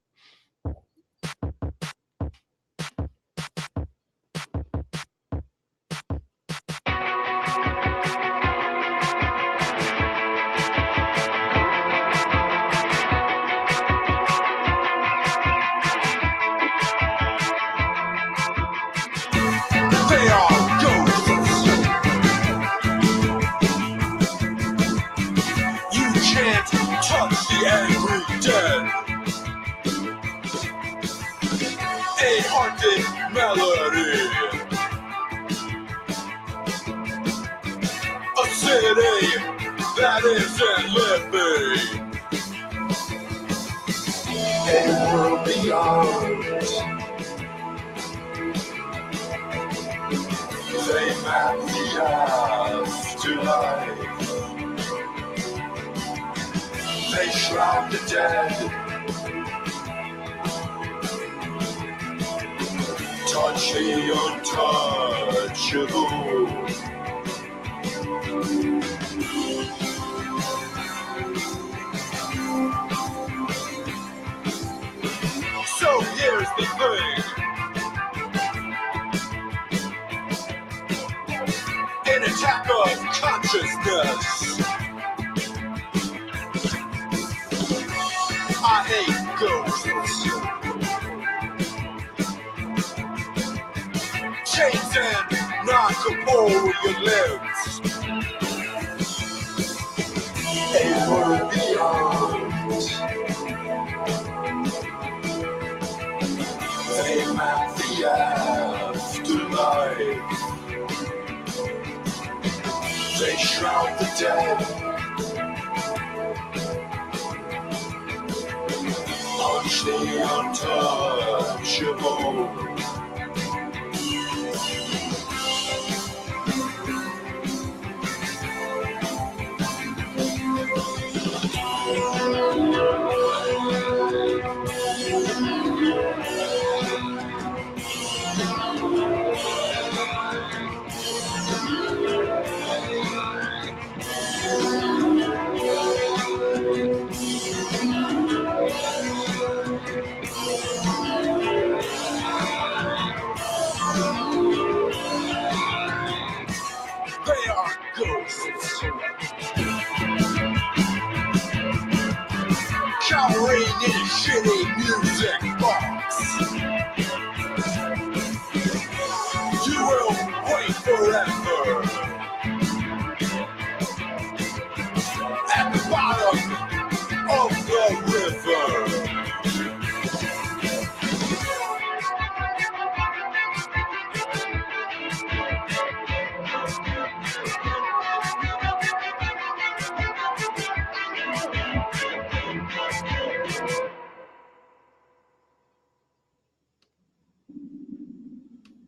Speaker 5: Angry dead. 800 melody. A city that isn't living. A world beyond. They map the afterlife. They shroud the dead. Touch the untouchable. So here's the thing. An attack of consciousness. I hate ghosts. Chains and non-corporeal limbs. A world beyond. They map the afterlife. They shroud the dead. Punch the untouchable. They are ghosts. Cowering in a shitty music box. You will wait forever. At the bottom of the river.